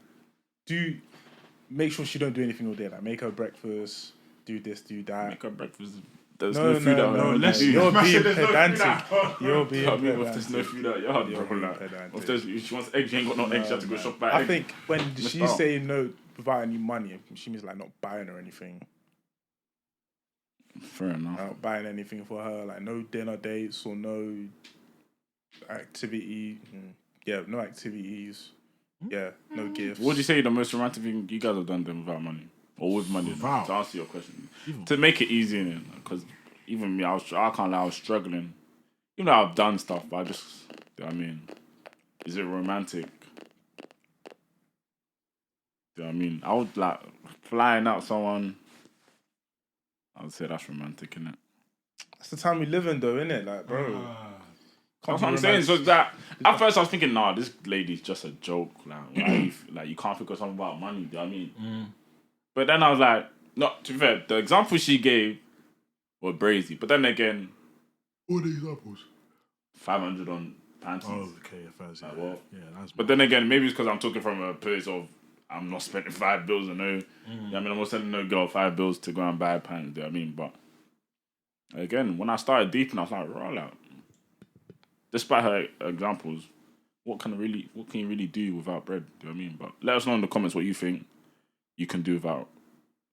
Make sure she don't do anything all day. Like make her breakfast, do this, do that. Make her breakfast. There's no food out here. You're being pedantic. You're being pedantic. There's no food out yard, bro. If she wants eggs, she ain't got no eggs. You have to go shop back. I think when she's saying no without any money, she means like not buying her anything. Fair enough. Not buying anything for her, like no dinner dates or no activity. Yeah, no activities. Yeah, no gifts. What would you say the most romantic thing you guys have done then without money? Or with money? To answer your question. To make it easy, because even me, I can't lie, I was struggling. Even though I've done stuff, but I just, you know what I mean? Is it romantic? Do you know what I mean? I would like flying out someone. I would say that's romantic, innit? That's the time we live in, though, innit? Like, bro. That's what I'm saying. So that at first I was thinking, nah, this lady's just a joke. Like you can't think of something about money. Do you know what I mean? But then I was like, no. To be fair, the example she gave were brazy. But then again, what are the examples? 500 on panties. Oh, okay, first. Like, what? Yeah, that's. But then again, maybe it's because I'm talking from a place of I'm not spending $5 and no. You know what I mean, I'm not sending no girl $5 to go and buy pants. Do you know what I mean? But again, when I started deeping, I was like, roll out. Despite her examples, what can you really do without bread? Do you know what I mean? But let us know in the comments what you think you can do without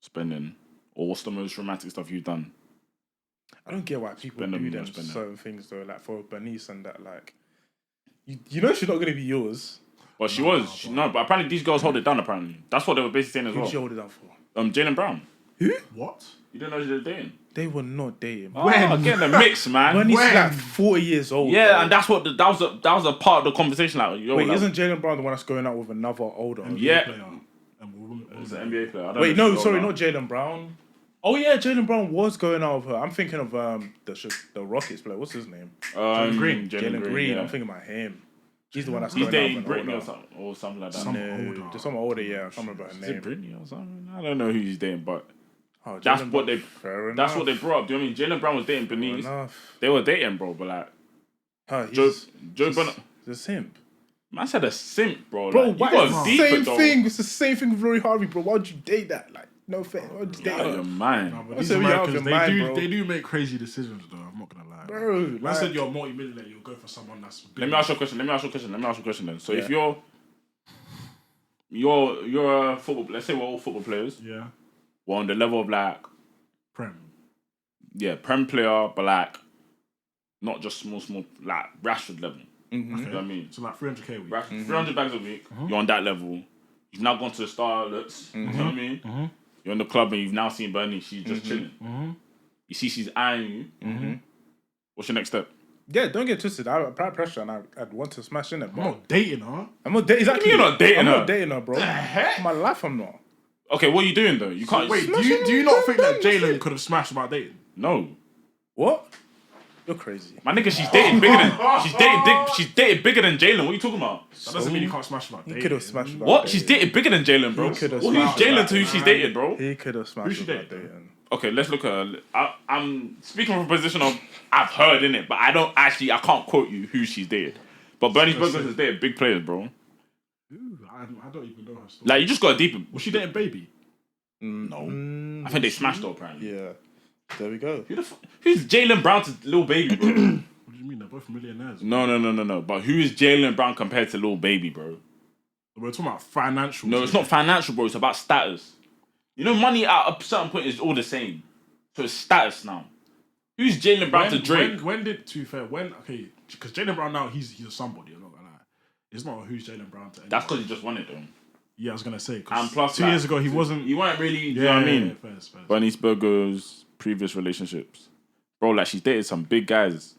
spending, or what's the most romantic stuff you've done. I don't get why people do them certain things though. Like for Bernice and that, like you know she's not gonna be yours. Well, she was. No, but apparently these girls hold it down. Apparently, that's what they were basically saying as well. Who she hold it down for? Jalen Brown. Who? What? You didn't know they were dating? They were not dating. When? Getting the mix, man. When he's like 40 years old. Yeah, bro. and that's what that was a part of the conversation. Like, yo, wait, isn't Jalen Brown the one that's going out with another older? NBA player? Was an NBA player? Wait, no, sorry, not Jalen Brown. Oh yeah, Jaylen Brown was going out with her. I'm thinking of the Rockets player. What's his name? Green. Jalen Green. Yeah. I'm thinking about him. He's the one that's He's going out dating with an Britney older. or something like that. Just someone older. Yeah, I can't remember her Is name. it Britney or something? I don't know who he's dating, but Oh, that's Jaylen what Brown, they. fair That's enough. what they brought up. Do you know what I mean? Jaylen Brown was dating Fair Bernice. enough. They were dating, bro. But like Joe Joe Bonner, the simp. man said a simp, bro. Bro, Like, why you it's got the deeper, same though. thing? It's the same thing with Rory Harvey, bro. Why would you date that? Like, no offense. Why would you date Out of her? your mind. Nah, but I these said we out of Americans, your mind, bro. they do make crazy decisions, though. I'm not gonna lie, Bro, Man like- said you're a multi-millionaire, you'll go for someone that's. Big. Let me ask you a question. Then. So if Yeah. you're a football, let's say we're all football players. Yeah. We're on the level of like, Prem. yeah, Prem player, but like, not just small, like Rashford level. Mm-hmm. You know what I mean? So like 300k a week. Rashford, 300 bags a week. You're on that level. You've now gone to the Starlets. You know what I mean? You're in the club and you've now seen Bernie. She's just chilling. You see she's eyeing you. What's your next step? Yeah, don't get twisted. I apply pressure and I'd want to smash in it, I'm bro. not dating her. I'm not dating. Exactly. You're not dating I'm her. not dating her, bro. heck? My life, I'm not. Okay, what are you doing though? You can't. Wait, do Smashing you it, not think that done, Jalen could have smashed about dating? No. What? You're crazy. My nigga, she's dating bigger than she's dated bigger than Jalen. What are you talking about? That doesn't mean you can't smash about He dating. could have smashed about What? dating. She's dated bigger than Jalen, bro. He could have Well, who's smashed Jalen about to who she's dated, bro? He could have smashed she about dating? dating. Okay, let's look at her. I'm speaking from a position of I've heard in it, but I can't quote you who she's dated. But Bernie Burgos has dated big players, bro. Ooh, I don't even know her story. Like you just got a deeper. Was she dating Baby? No. I think they smashed her apparently. Yeah. There we go. Who's Jalen Brown to Lil Baby, bro? What do you mean? They're both millionaires. No. But who is Jalen Brown compared to Lil Baby, bro? We're talking about financial. No, it's not financial, bro. It's about status. You know, money at a certain point is all the same. So it's status now. Who's Jalen Brown to Drake? When did, to be fair, okay, because Jalen Brown now, he's a somebody, I'm not gonna lie. It's not who's Jalen Brown to anyone. That's because he just won it, though. Yeah, I was gonna say, And because plus, 2 years ago, he wasn't. You weren't really, you Yeah, know what I mean? Yeah, fair. Bernie Burgos' previous relationships. Bro, like, she's dated some big guys.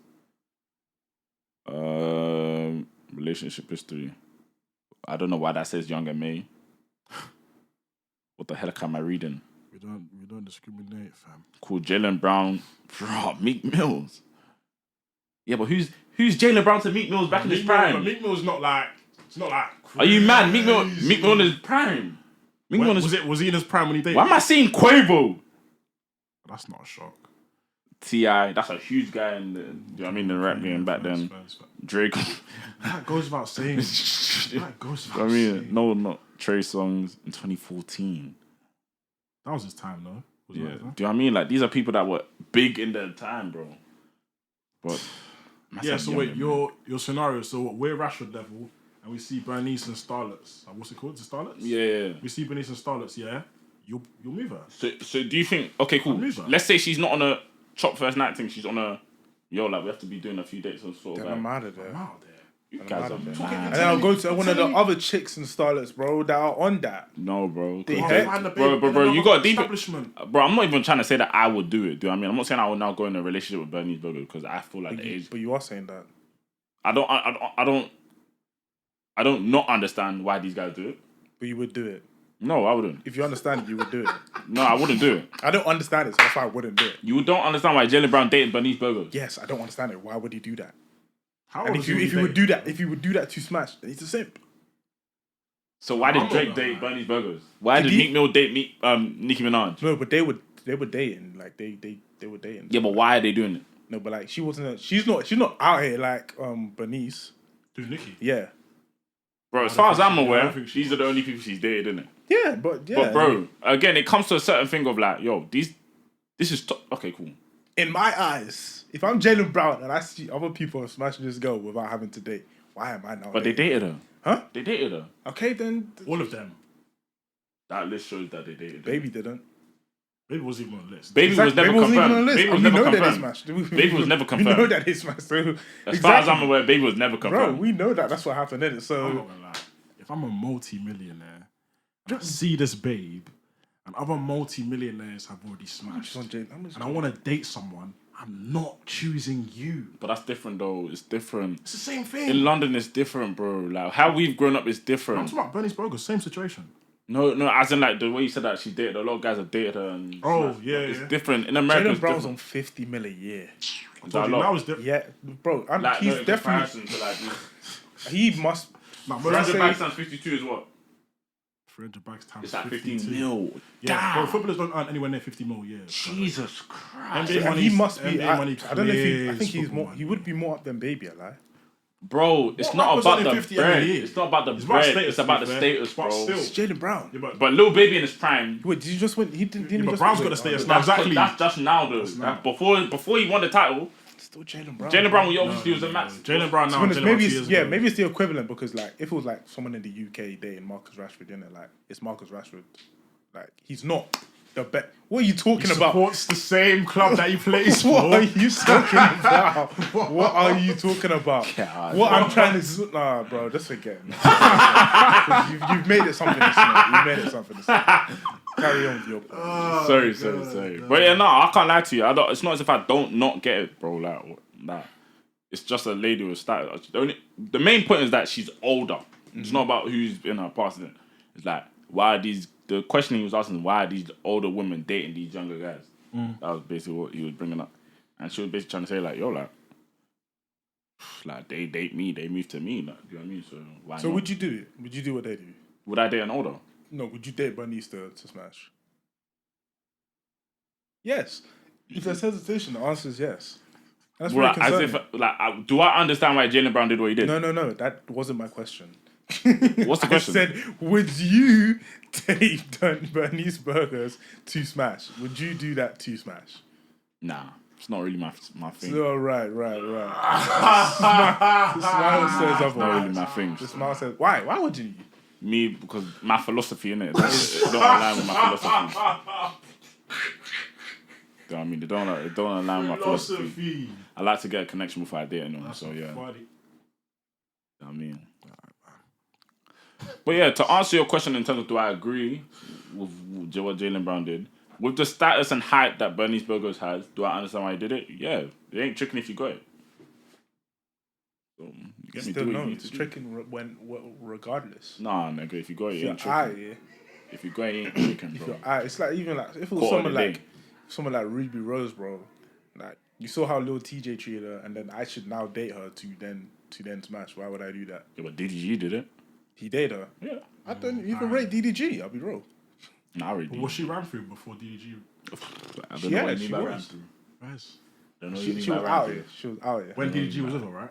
Relationship history. I don't know why that says Young and May. What the heck am I reading? We don't discriminate, fam. Called Jalen Brown. Bro, Meek Mills. Yeah, but who's Jalen Brown to Meek Mills back in his prime? Meek Mill's not like. It's not like. Are you mad? Meek Mill in his prime. Meek Mill in his... Was he in his prime when he dated? Why am I seeing Quavo? That's not a shock. T.I., that's a huge guy in the, do you know what I mean, the rap game back then. Fair. Drake. That goes without saying. That goes without I mean, saying. no, not Trey Songz in 2014. That was his time, though. Was Yeah. that, Do you know what I mean? Like, these are people that were big in their time, bro. But Yeah, so wait, your scenario, so what, we're Rashford level, and we see Bernice and Starlets. What's it called? The Starlets? Yeah. We see Bernice and Starlets, yeah? You'll move her. So do you think, okay, cool. Move her. Let's say she's not on a chop first night thing. She's on a, like, we have to be doing a few dates or sort of. Then I'm out of there. I'm out there. You guys are And mad. then I'll go to one of the other chicks and starlets, bro, that are on that. No, bro. They Cause- heck- Find the Bro, baby in you another got a deep. establishment. Bro, I'm not even trying to say that I would do it. Do you know what I mean? I'm not saying I will now go in a relationship with Bernice Burger because I feel like the age. But you are saying that. I don't not understand why these guys do it. But you would do it. No, I wouldn't. If you understand it, you would do it. No, I wouldn't do it. I don't understand it, so that's why I wouldn't do it. You don't understand why Jalen Brown dated Bernice Burger. Yes, I don't understand it. Why would he do that? How And old if is you he would do that, if you would do that to Smash, then he's a simp. So why did I'm Drake not date gonna Bernice Burgers? Why did he- Meek Mill date Nicki Minaj? No, but they were dating. Like they were dating. Yeah, but why are they doing it? No, but like she's not out here like Bernice. Who's Nicki? Yeah. Bro, as far as I'm I don't aware, think she these are the only people she's dated, innit? Yeah, but yeah. But bro, again, it comes to a certain thing of like, yo, this is okay, cool. In my eyes, if I'm Jalen Brown and I see other people smashing this girl without having to date, why am I now? But they dated her. Huh? They dated her. Okay, then All of them. That list shows that they dated her. Baby didn't. Baby was even on the list. Baby was never Baby wasn't even on the confirmed. list. Baby was We never know that they confirmed. smashed. Baby was never We confirmed. know that they smashed. So As far as I'm aware, Baby was never bro, confirmed. we know that. That's what happened in it. I'm So not gonna lie. If I'm a multi-millionaire, and I see this babe, and other multi-millionaires have already smashed, just on Jalen. I'm just and I want to date someone, I'm not choosing you. But that's different though. It's different. It's the same thing. In London, it's different, bro. Like how we've grown up is I'm different. talking about Bernice Burgos, same situation. No, as in like the way you said that she dated, a lot of guys have dated her and it's different. In America, Jaylen Brown's on 50 mil a year. Is that a lot? Now it's different. Yeah, bro, Like, he's no, in definitely... comparison to like He must... 300 bags times 52 is what? 300 bags times It's like 52. 15 mil. Yeah, Damn. bro, footballers don't earn anywhere near 50 mil a year. Jesus Christ. NBA And money, he must be... NBA money I don't know if he... I clears think he's football more... money. He would be more up than Baby, I lie. Bro, it's What not rappers about earning the 50 bread. a year? It's not about the It's about bread. status, It's about to the be fair. status, But bro. still. It's Jaylen Brown. Yeah, But Lil Baby in his prime. Wait, did you just win? He didn't. Didn't he but just Brown's win? got the status Oh, now. Exactly. That's just now, though. now. Before he won the title, Still Jaylen Brown. Jaylen Brown, obviously was a max. Jaylen Brown now. To be honest, Jaylen maybe Brown 2 it's, years ago. maybe it's the equivalent because like if it was like someone in the UK dating Marcus Rashford, innit? Like it's Marcus Rashford. Like he's not the best. What are you talking He about? supports the same club that he plays for. What are you talking about? What are you talking about? God. What I'm trying to nah, bro, just forget. You've made it something. You've made it something. Carry on with your point. Sorry. But yeah, no, I can't lie to you. It's not as if I don't not get it, bro. Like, it's just a lady with status. The main point is that she's older. It's not about who's in her past. It's like, why are these... The question he was asking, why are these older women dating these younger guys? That was basically what he was bringing up. And she was basically trying to say, like, yo, like they date me, they move to me. Like, you know what I mean? So why So not? would you do it? Would you do what they do? Would I date an older? No, would you date Bernice to smash? Yes. If there's hesitation, the answer is yes. That's Well, very as concerning. if, do I understand why Jaylen Brown did what he did? No, that wasn't my question. What's the question? I said, would you date Bernice Burgers to smash? Would you do that to smash? Nah, it's not really my thing. So, right. The smile says otherwise. Not really my thing. The smile says, why? Why would you? Me, because my philosophy in it don't align with my philosophy. You know what I mean? It don't align with my philosophy. I like to get a connection before I date anyone. So yeah. You know what I mean? But yeah, to answer your question in terms of do I agree with what Jaylen Brown did, with the status and height that Bernice Burgos has, do I understand why he did it? Yeah, it ain't tricking if you got it. So, you get me, Still do no, what you need it's to do. tricking regardless. Nah, nigga, if you got it, If it your ain't eye, tricking. yeah. If you got it, it ain't tricking, bro. Your eye, it's like even like if it was Caught on the day. someone like Ruby Rose, bro. Like you saw how Lil TJ treated her, and then I should now date her to then smash. Why would I do that? Yeah, but DDG did it. He dated her. Yeah. I don't even rate DDG. I'll be real. Nah, I already did. Was she ran through before DDG? I don't know what you mean she by was. ran through. Nice. Don't know what She you mean was by ran out through. here. She was out here. When DDG was with her, right?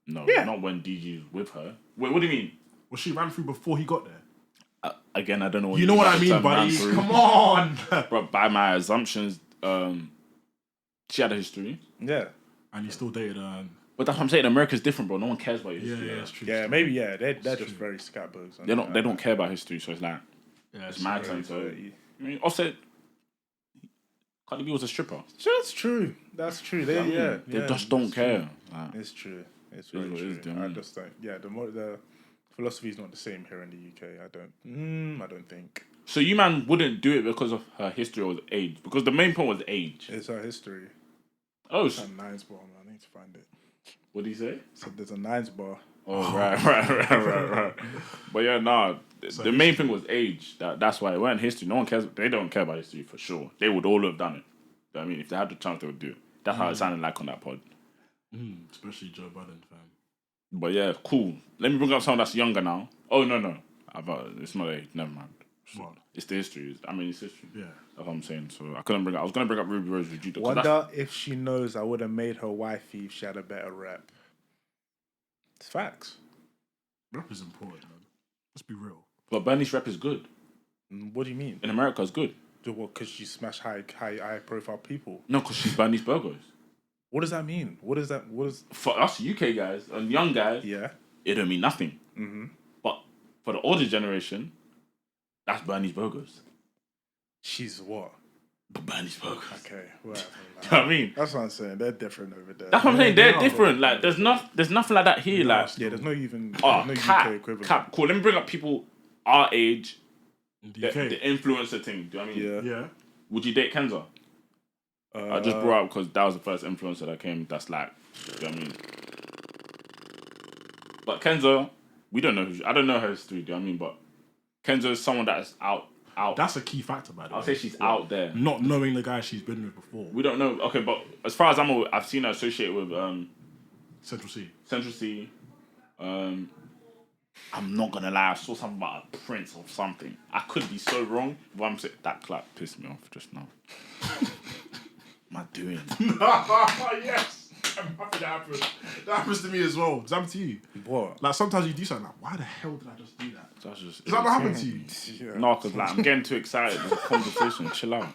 No, Yeah. not when DG was with her. Wait, what do you mean? Was she ran through before he got there? Again, I don't know what You know what by I the mean, term ran buddy. through. Come on. But by my assumptions, she had a history. Yeah. And he still dated her. But that's what I'm saying. America's different, bro. No one cares about your Yeah, history. that's true. Yeah, maybe. Yeah, they're just very scatbugs. They don't care about history, so it's like Yeah, it's my turn. So I mean, Offset, Cardi B was a stripper. That's true. That's true. They They just don't care. Like, It's true. It's very what it true. is, do you know what I I mean? just don't. Yeah, the philosophy is not the same here in the UK. I don't think so you man wouldn't do it because of her history or age? Because the main point was age. it's her history. Oh, It's a nines bar, man. I need to find it. what did he say? So there's a nines bar. Oh, right. But yeah, nah. The main thing was age. That's why it weren't history. No one cares. They don't care about history for sure. They would all have done it. You know what I mean, if they had the chance, they would do it. That's how it sounded like on that pod. Especially Joe Biden, fam. But yeah, cool. Let me bring up someone that's younger now. Oh, no. It's not age. Never mind. What? It's the history. It's history. Yeah. That's what I'm saying. So I was going to bring up Ruby Rose with you. Wonder if she knows I would have made her wifey if she had a better rep. It's facts. Rap is important, man. Let's be real. But Bernie's rep is good. What do you mean? In America, it's good. Because she smashed high profile people. No, because she's Bernie's Burgos. What does that mean? What is For us UK guys and young guys, yeah? it don't mean nothing. Mm-hmm. But for the older generation, that's Bernie's Burgos. She's what? Bernie's Burgos. Okay, whatever. You know what I mean? That's what I'm saying. They're different over there. That's what I'm saying. They're different. Like, there's nothing like that here. Like, Yeah, there's no even oh, no cap, UK equivalent. cap. Cool. Let me bring up people our age. In The, the UK. the influencer thing. Do you know what I mean? Yeah. Yeah. Would you date Kenza? I just brought up because that was the first influencer that came. That's like, do you know what I mean? But Kenza, we don't know. I don't know her history. Do you know what I mean? But Kenzo is someone that's out. That's a key factor, by the way. I'll say she's out there. Not knowing the guy she's been with before. We don't know. Okay, but as far as I'm aware, I've seen her associated with Central C. Central C. I'm not gonna lie, I saw something about a prince or something. I could be so wrong, but I'm saying that clap pissed me off just now. What am I doing? Yes! I'm happy that happened. That happens to me as well. Does that happen to you? What? Like sometimes you do something like, why the hell did I just do that? That's just Is that what happened to you? Yeah. no, because like I'm getting too excited. It's a conversation. Chill out.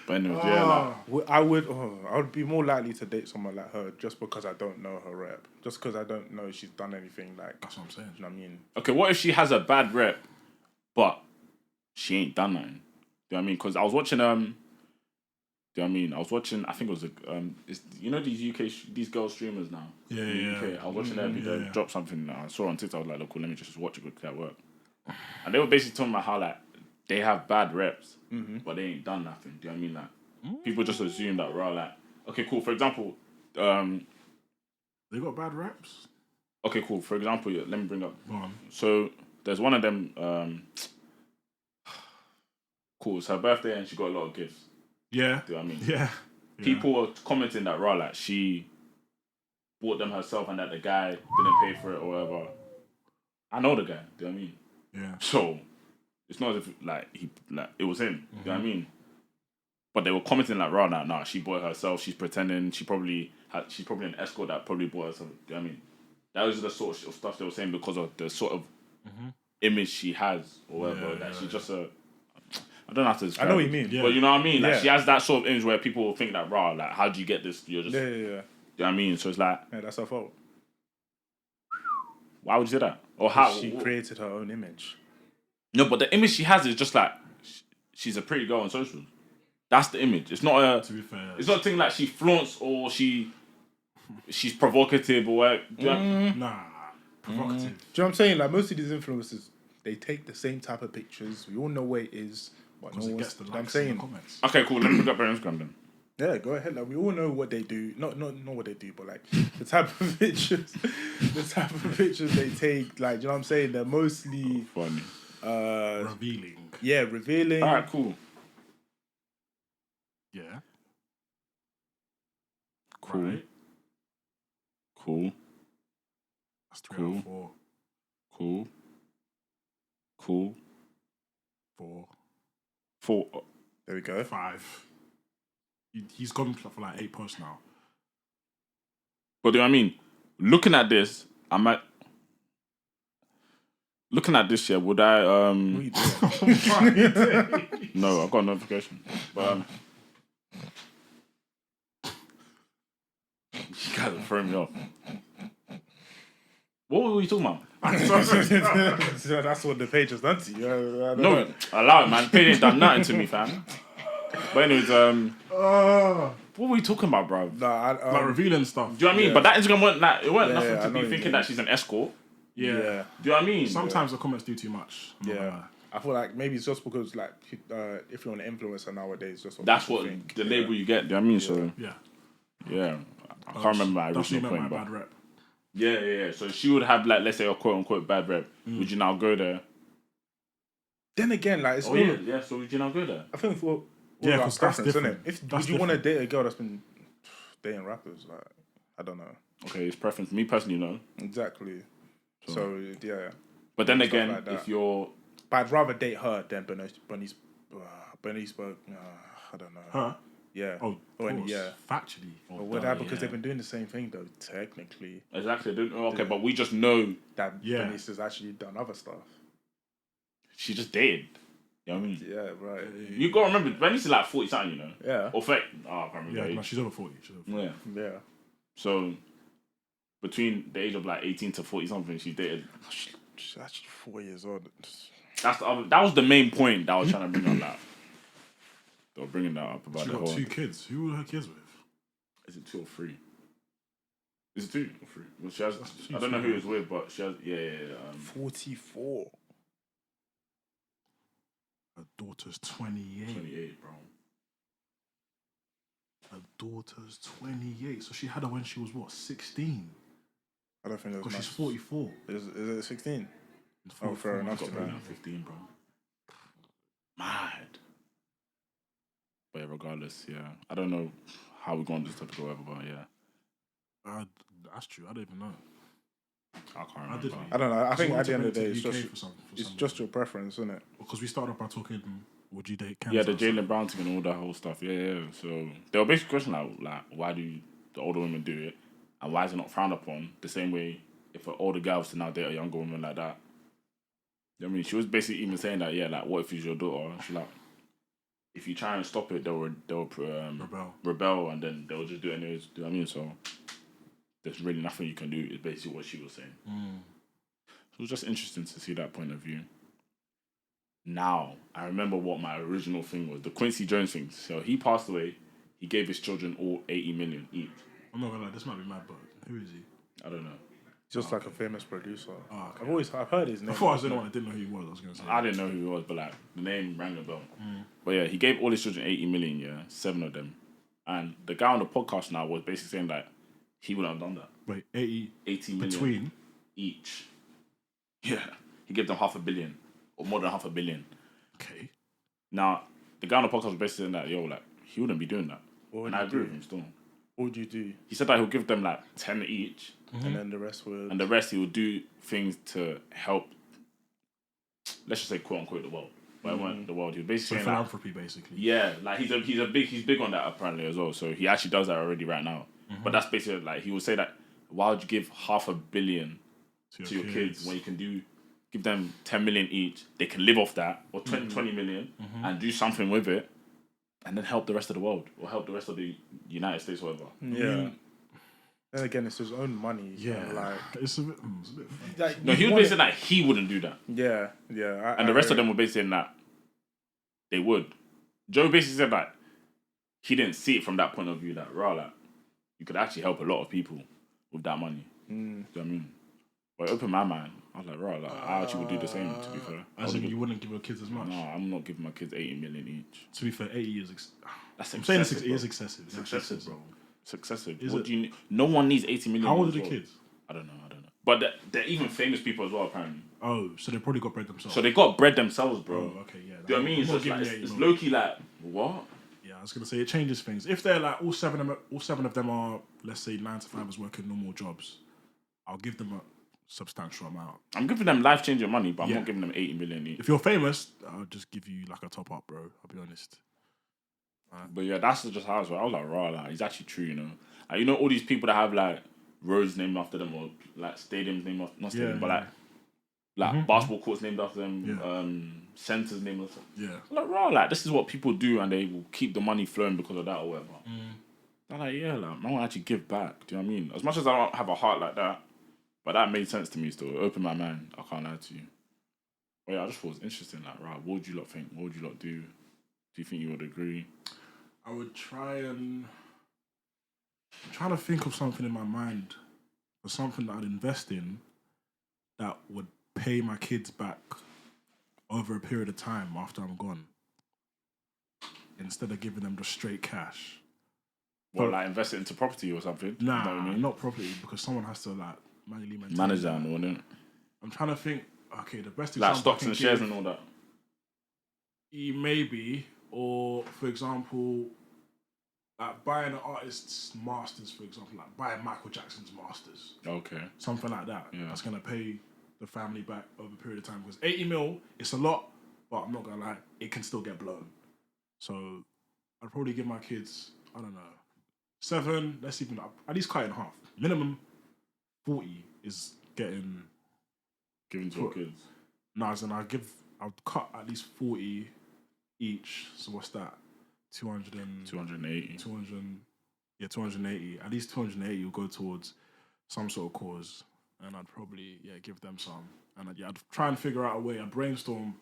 But anyways, yeah, like, I would be more likely to date someone like her just because I don't know her rep. Just because I don't know she's done anything like. That's what I'm saying. You know what I mean? okay, what if she has a bad rep, but she ain't done nothing? Do you know what I mean? Because I was watching, do you know what I mean? I was watching, I think it was, it's, you know these these girl streamers now? Yeah, in the yeah, UK? yeah. I was watching their video, yeah. drop something, I saw on TikTok, I was like, look, cool, let me just watch it quickly at work. And they were basically talking about how, like, they have bad reps, but they ain't done nothing. Do you know what I mean? Like, people just assume that, right, like, okay, cool, for example, They got bad reps? okay, cool, for example, yeah, let me bring up. Go on. So, there's one of them, cool, it's her birthday and she got a lot of gifts. Yeah. Do you know what I mean? Yeah. People were commenting that raw, like she bought them herself and that the guy didn't pay for it or whatever. I know the guy. Do you know what I mean? Yeah. So it's not as if it was him. Do you know what I mean? But they were commenting like raw, nah, she bought it herself. She's pretending. She's probably an escort that probably bought herself. Do you know what I mean? That was the sort of stuff they were saying because of the sort of image she has or whatever. She's just a. I don't know how to describe I know what it. you mean. But you know what I mean? Like, Yeah. she has that sort of image where people will think that, raw, like, how do you get this? You're just, Yeah. you know what I mean? So it's like, Yeah, that's her fault. why would you say that? Or how? She created her own image. No, but the image she has is just like, she's a pretty girl on social. That's the image. It's not a, To be fair. it's not a thing like she flaunts or she's provocative or what. Nah. Provocative. Do you know what I'm saying? Like most of these influencers, they take the same type of pictures. We all know where it is. But Because it gets the I'm likes in saying. the comments. Okay, cool. Let me pick up her Instagram then. Yeah, go ahead. Like we all know what they do. Not what they do, but like the type of pictures, they take. Like, do you know what I'm saying? They're mostly Funny. Revealing. yeah, revealing. All right, cool. Yeah. Cool. Right. Cool. That's 3 Cool. out of 4. Cool. Cool. 4. 4. There we go. 5. He's gone for like 8 posts now. But do you know what I mean? Looking at this, I might. Looking at this, yeah, would I? What are you doing? No, I've got a notification. But you guys are throwing me off. What were we talking about? So that's what the page has done to you. I don't No, know. allow it, man. Page ain't done nothing to me, fam. But anyways, what were we talking about, bro? Do Nah, Like revealing stuff. you know what I mean? Yeah. But that Instagram weren't that. It weren't Yeah, nothing I to know be what you thinking mean. that she's an escort. Yeah. Yeah. Do you know what I mean? Sometimes the comments do too much. I'm not gonna Yeah. lie. I feel like maybe it's just because like if you're an influencer nowadays, just That's people what think. the label you get. Do you know what I mean? So Yeah. yeah, I can't remember my That's what you original meant point, by but bad rep. yeah. So she would have like, let's say, a quote unquote bad rep. Would you now go there? Then again, like it's Oh all, yeah. So would you now go there? I think for Yeah, about 'cause that's preference, innit? different. If That's would you want to different. date a girl that's been dating rappers? Like I don't know Okay, it's preference. Me personally, no. exactly. So yeah, But then Stuff again, like that. if you're but I'd rather date her than Bernice. I don't know. Huh? Yeah. Oh, Or any- course. yeah. Factually. But with that, because they've been doing the same thing though. Technically, exactly, okay, but we just know that Yeah. Bernice has actually done other stuff. she just dated. You know what I mean? Yeah, right. You gotta remember, Bernice is like 40 something, you know? Yeah. Or 30. Oh, I can't remember. Yeah, the no, age. she's over 40. She's over 40. Yeah. Yeah. So, between the age of like 18 to 40 something, she dated. She's actually 4 years old. That was the main point that I was trying to bring up. That they were bringing that up about She the got whole. 2 kids. Who were her kids with? Is it 2 or 3? Is it 2 or 3? Well, she has. two, I don't know three. who it's with, but she has. Yeah. 44. Her daughter's 28. 28, bro. Her daughter's 28. So she had her when she was what, 16? I don't think it was Because she's much. 44. Is it 16? fair enough. Got paid at 15, bro. Mad. But yeah, regardless, yeah. I don't know how we go on this topic or whatever, but yeah. That's true. I don't even know. I can't remember. I don't know. I think wanted at the to end of the bring day, it to it's UK just for some just your preference, isn't it? Because we started off by talking, would you date Kansas? Yeah, the Jalen Brown thing and all that whole stuff. Yeah. So they were basically questioning like, why do the older women do it, and why is it not frowned upon? The same way if an older girl was to now date a younger woman like that. You know what I mean, she was basically even saying that, yeah, like, what if it's your daughter? She's like, if you try and stop it, they'll rebel, and then they'll just do it anyways. Do you know what I mean? So there's really nothing you can do. Is basically what she was saying. So it was just interesting to see that point of view. Now, I remember what my original thing was, the Quincy Jones thing. So he passed away. He gave his children all 80 million each. I'm not gonna lie, this might be mad, but who is he? I don't know. Just like a famous producer. Oh, okay. I've heard his name. Before I was the one that didn't know who he was, I was gonna say. I didn't know who he was, but like the name rang a bell. But yeah, he gave all his children 80 million, yeah, 7 of them. And the guy on the podcast now was basically saying like he wouldn't have done that. Wait, 80 million between each. Yeah. He gave them $500 million or more than $500 million. Okay. Now, the guy on the podcast was basically saying that, yo, like, he wouldn't be doing that. And I agree with him still. What would you do? He said that he'll give them like 10 each. And then the rest would... And the rest he will do things to help, let's just say, quote unquote, the world. But it weren't the world. He was basically saying philanthropy, basically. Yeah, like he's big on that apparently as well. So he actually does that already right now. But that's basically like he will say that why would you give $500 million to your kids when you can give them 10 million each? They can live off that or 20 million and do something with it, and then help the rest of the world or help the rest of the United States or whatever. Yeah. Then again, it's his own money. Yeah, like it's a bit. like, No, he was basically saying that he wouldn't do that. Yeah. And the rest of them were basically saying that they would. Joe basically said that he didn't see it from that point of view that like you could actually help a lot of people with that money. Do you know what I mean? But it opened my mind. I was like, like I actually would do the same, to be fair. I think you wouldn't give your kids as much. No, I'm not giving my kids 80 million each. To be fair, 80 is... That's I'm saying excessive, it is excessive. It's excessive, bro. It's excessive. Is what it? do you need? No one needs 80 million. How old are the kids? I don't know. But they're even famous people as well, apparently. Oh, so they probably got bred themselves. So they got bred themselves, bro. Oh, okay, yeah. Do you know what I mean? So it's low-key like, what? Yeah, I was gonna say it changes things. If they're like all seven of them are, let's say, 9 to 5 working normal jobs, I'll give them a substantial amount. I'm giving them life-changing money, but I'm not giving them 80 million each. If you're famous, I'll just give you like a top up, bro. I'll be honest. But yeah, that's just how I was like, like, it's actually true, you know. Like, you know, all these people that have like roads named after them or like stadiums named after, not stadiums, but like basketball courts named after them, centers named after them. Yeah. Like, like, this is what people do and they will keep the money flowing because of that or whatever. I'm like, yeah, like, I want to actually give back. Do you know what I mean? As much as I don't have a heart like that, but that made sense to me still. It opened my mind. I can't lie to you. But yeah, I just thought it was interesting. Like, right, what would you lot think? What would you lot do? Do you think you would agree? I would try and... I'm trying to think of something in my mind or something that I'd invest in that would pay my kids back over a period of time after I'm gone, instead of giving them just straight cash. Well, like invest it into property or something? Nah, you know what I mean? not property, because someone has to like manually maintain manage that and all that. I'm trying to think. Okay, the best like example stocks and shares and all that. Maybe, or for example, like buying an artist's masters, for example, like buying Michael Jackson's masters. Okay. Something like that. Yeah. That's gonna pay the family back over a period of time, because 80 mil, it's a lot, but I'm not gonna lie, it can still get blown. So I'd probably give my kids, I don't know, 7. Let's even at least cut it in half. Minimum 40 is given to your kids. No, as in I'll cut at least 40 each. So what's that? 280. 280. At least 280 will go towards some sort of cause, and I'd probably give them some. And I'd try and figure out a way. I'd brainstorm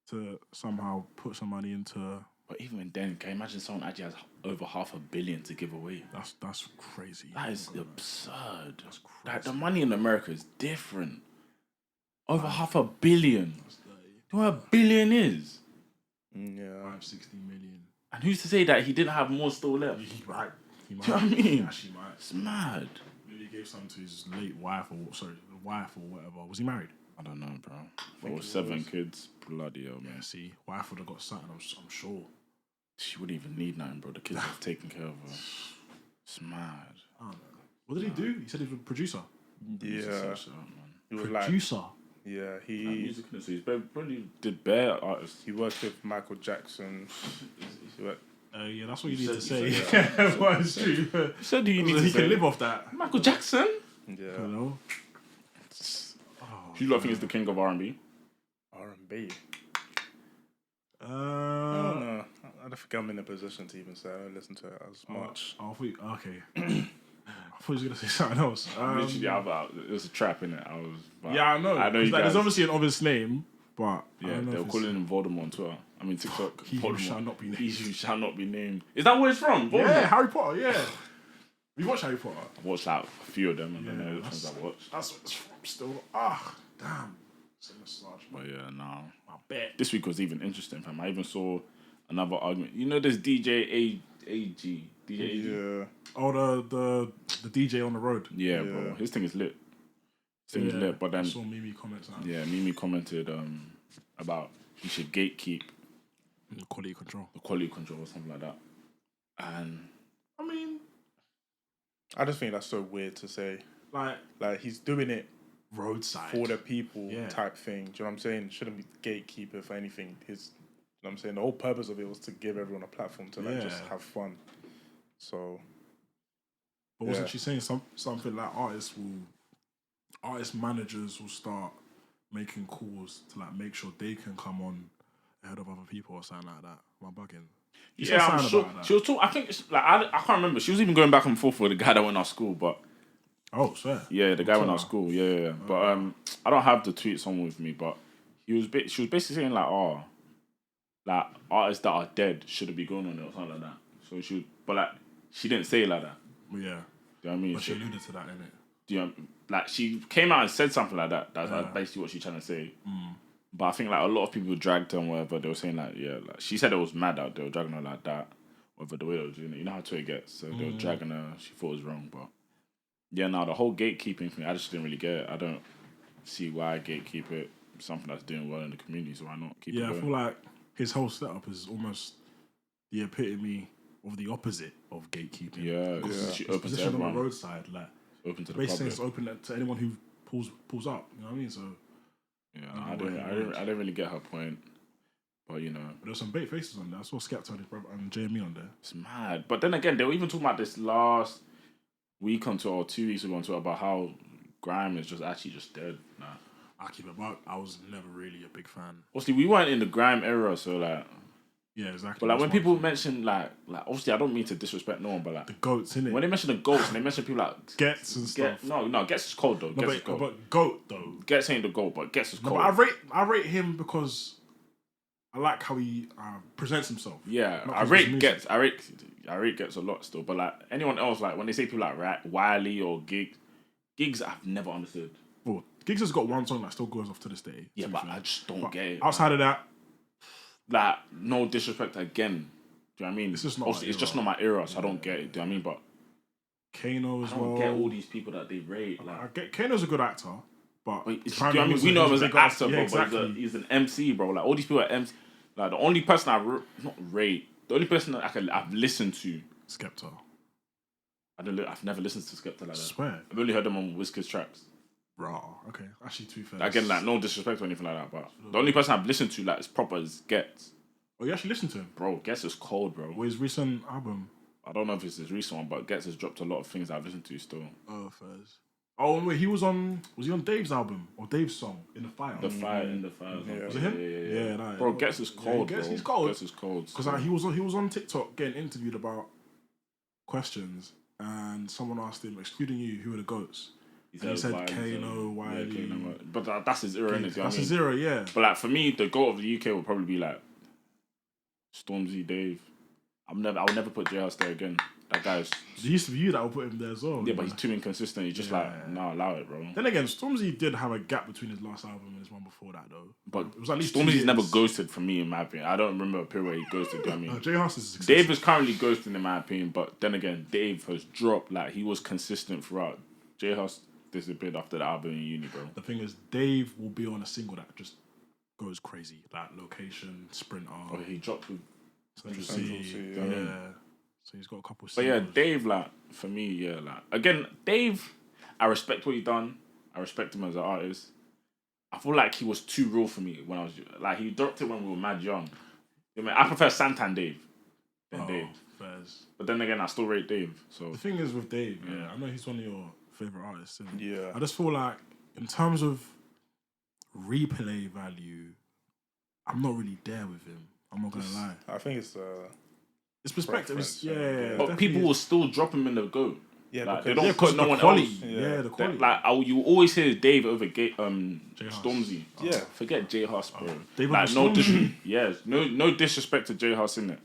to somehow put some money into. But even then, can you imagine someone actually has over $500 million to give away? That's crazy. That is absurd. That's crazy. Like, the money in America is different. Over $500 million. Do you know what $1 billion is? Yeah. 560 million. And who's to say that he didn't have more still left? He might. Do you know what I mean? He actually might. It's mad. Maybe he gave some to his late wife, the wife or whatever. Was he married? I don't know, bro. Or 7 kids. Bloody hell, man. Yeah, see, wife would have got something, I'm sure. She wouldn't even need nothing, bro. The kids have taken care of her. It's mad. I don't know. What did he do? He said he was a producer. Yeah. He was Producer? Yeah, music industry. He's probably did bare artists. he worked with Michael Jackson. Yeah, that's what you need to say. What it's true. You said you need to He say. can live off that. Michael Jackson? Yeah. You know? Who do you think is the king of R&B? R&B. I Uh, don't know. I don't think I'm in a position to even say I don't listen to it as much. okay. I thought he was going to say something else. Literally, it was a trap in it. Yeah, I know. I know you Like, guys. there's obviously an obvious name, but Yeah, they were calling him Voldemort on Twitter. I mean, TikTok. He who Voldemort. shall not be named. He who shall not be named. Is that where it's from? Voldemort? Yeah, Harry Potter, yeah. We watched Harry Potter. I watched like a few of them. I don't know which ones I watched. That's what it's from still. Damn. It's a massage. But yeah, no. I bet. This week was even interesting, fam. I even saw another argument. You know this DJ AG? DJ AG? Yeah. Oh, the DJ on the road. Yeah, bro. His thing is lit. His thing is lit. But I then, saw Mimi comments now. yeah, Mimi commented about he should gatekeep Quality control. the quality control or something like that. And I mean, I just think that's so weird to say. like He's doing it roadside for the people Yeah. type thing. Do you know what I'm saying? Shouldn't be gatekeeper for anything. You know what I'm saying? The whole purpose of it was to give everyone a platform to just have fun. So But wasn't she saying something like artist managers will start making calls to like make sure they can come on ahead of other people or something like that? Am I bugging? yeah, I'm sure. She was talking. I think it's like I can't remember. She was even going back and forth with the guy that went to our school, but Oh, swear. yeah, the guy went to our school. Yeah. But I don't have the tweets on with me, but she was basically saying like, like artists that are dead shouldn't be going on it or something like that. So but like she didn't say it like that. Well, yeah. Do you know what I mean? But she alluded to that, innit? Do you know, like she came out and said something like that. That's basically what she's trying to say. But I think like a lot of people dragged her and whatever. They were saying like, yeah, like she said it was mad out. They were dragging her like that. Whatever the way they were doing it, you know how Twitter gets. So they were dragging her. She thought it was wrong, but yeah, no, the whole gatekeeping thing, I just didn't really get it. I don't see why gatekeep it. Something that's doing well in the community, so why not keep it going? I feel like his whole setup is almost the epitome of the opposite of gatekeeping. Yeah, Because she it's opens to positioned on everyone. the roadside, like Open to the basically public. it's open to anyone who pulls up. You know what I mean? So Yeah, I didn't really get her point, but you know, but there's some bait faces on there. I saw Skepta and his brother and JME on there. it's mad. But then again, they were even talking about this last week on tour or 2 weeks ago on tour about how Grime is just dead. Nah. I keep it back. I was never really a big fan. Obviously, we weren't in the Grime era, so like. Yeah, exactly. But like when That's people what mention like obviously I don't mean to disrespect no one, but like the goats, innit? when they mention the goats and they mention people like Gets and stuff. no, Gets is cold though. No, Gets is cold. but goat though. Gets ain't the goat, but Gets is No, cold. but I rate him because I like how he presents himself. Yeah, Not I 'cause of his rate music. Gets. I rate Gets a lot still, but like anyone else, like when they say people like Wiley or Gigs, I've never understood. Well, Giggs has got one song that still goes off to this day. Yeah, to be but fair. I just don't But get it. outside of that, Like no disrespect again. Do you know what I mean? It's just not obviously, my it's just era. not my era, so I don't get it. Do you know what I mean? But Kano as I don't well. get all these people that they rate. Like, I get Kano's a good actor, but do you know what I apparently mean? he was We know him he as was a an big artist. actor, bro, Yeah, exactly. but he's an MC, bro. Like all these people are MC. Like the only person not rate, the only person that I've listened to. Skepta. I've never listened to Skepta like that. Swear. I've only heard them on Wizkid's tracks. Raw. Okay. Actually, too fair. Again, like no disrespect or anything like that, but the only person I've listened to like is proper is Gets. Oh, you actually listened to him? Bro, Gets is cold, bro. Or his recent album? I don't know if it's his recent one, but Gets has dropped a lot of things I've listened to still. Oh, fairs. Oh, wait, was he on Dave's album? Or Dave's song, In the Fire? The Fire in the Fire. Yeah. Was it him? Yeah. Yeah, nah, Bro, yeah. Gets is cold, Gets- bro. he's cold. Gets is cold. Because he was on TikTok getting interviewed about questions, and someone asked him, excluding you, who are the goats? And he said Kano, Wiley. But that's his era, innit? That's a zero, yeah. But like for me, the goat of the UK would probably be like Stormzy, Dave. I'll never put J House there again. That guy's It used to be you that would put him there as well. yeah, but he's too inconsistent. He's just like, nah, allow it, bro. Then again, Stormzy did have a gap between his last album and his one before that, though. But it was at least 2 Stormzy's years. never ghosted for me, in my opinion. I don't remember a period where he ghosted. Do you know what I mean? J House is successful. Dave is currently ghosting, in my opinion. But then again, Dave has dropped. Like he was consistent throughout. J House disappeared after the album in uni, bro. The thing is, Dave will be on a single that just goes crazy, like Location, Sprinter. Oh, he dropped with. Central Central C, C, yeah. yeah. So he's got a couple. But yeah, singles. Dave, like for me, yeah, like again, Dave. I respect what he done. I respect him as an artist. I feel like he was too real for me when I was like he dropped it when we were mad young. I mean, I prefer Santan Dave than Dave. Fairs. But then again, I still rate Dave. So The thing is with Dave, yeah, I know he's one of your favorite artists. And Yeah. I just feel like in terms of replay value, I'm not really there with him. I'm not gonna lie. I think it's It's perspective. It's, preference, yeah, yeah. but people will still drop him in the GOAT. yeah, Like, they because don't put no one quality. else. Yeah, the quality. Like you always hear Dave over J-Hus. Stormzy. Yeah. Forget J Hus, bro. Dave Like over no Stormzy. yes, no disrespect to J Hus in it.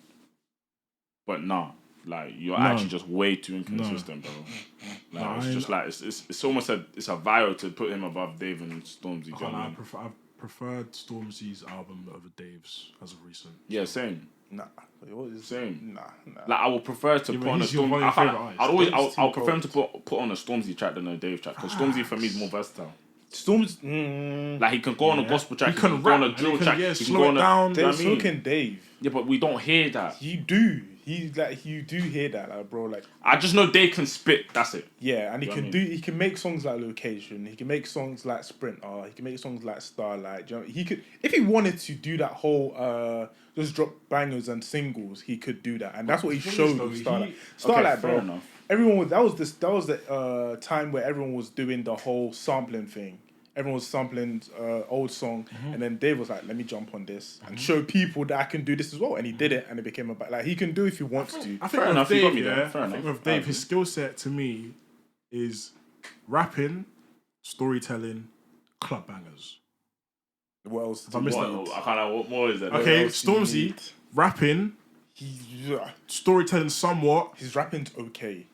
But nah, like you're actually just way too inconsistent, bro. Like No, it's just like it's almost it's a viral to put him above Dave and Stormzy. Do you know what I mean? I've preferred Stormzy's album over Dave's as of recent. Yeah, same. nah, what is Same. Nah. Like I would prefer to put but on a he's your Stormzy. one of your favourite artists. I'd always Dave's I'll too prefer him cold. to put on a Stormzy track than a Dave track because Stormzy for me is more versatile. Storms. Like he can go on a gospel track, He he can can go on a rap, drill and he can, track, yeah, he can slow go it on a down. Do you know Dave, what I mean? so can Dave. Yeah, but we don't hear that. You do. He's like you do hear that, like, bro. Like I just know Dave can spit. That's it. yeah, and he Do you know can what I do. mean? He can make songs like Location. He can make songs like Sprinter. He can make songs like Starlight. Do you know, he could if he wanted to do that whole just drop bangers and singles. He could do that, and that's what he thing is, showed though, with he- Starlight. Starlight, fair bro. enough. Everyone was that was the time where everyone was doing the whole sampling thing. Everyone was sampling old song, and then Dave was like, "Let me jump on this and show people that I can do this as well." And he did it, and it became about like he can do if he wants to. I think Fair with enough, you Dave, got me there. yeah, Fair I think enough. with Dave, I his skill set to me is rapping, storytelling, club bangers. What else? I missed that. I can't know what more is there. Okay, else do you Stormzy, need? rapping, storytelling somewhat. His rapping's okay.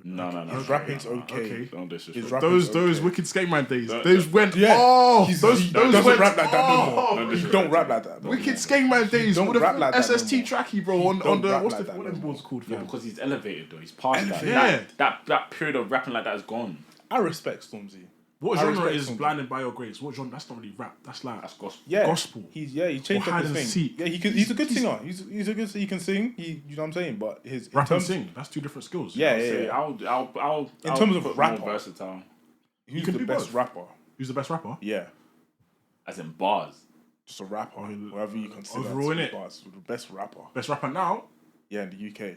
No. His rapping's okay. Okay. Don't disrespect. His rapping's Those okay. Wicked Skate Man days. That- Those went Yeah, he those doesn't went rap like that no more. oh, No He disrespect. don't rap like that. No Wicked more. Skate Man days. don't What the rap like that no SST more. tracky, bro. On don't the rap what's like the that what no them more. boards called? Yeah, fam? because he's elevated though. He's past that. Yeah. That period of rapping like that is gone. I respect Stormzy. What I genre respect is Stormzy. Blinded by Your Grace? What genre? That's not really rap. That's like That's gospel. Yeah, Gospel. He changed Or up hide his and thing. seek. Yeah, he's a good singer. He's a good. He can sing. You know what I'm saying? But his in rap and terms, sing. That's two different skills. Yeah, Say, yeah. I'll In terms of put rapper. more versatile. Who's can the do best both. rapper? Who's the best rapper? Yeah, As in bars. just a rapper. Whatever you consider overall, to be innit? best- the best rapper. Best rapper now? Yeah, in the UK.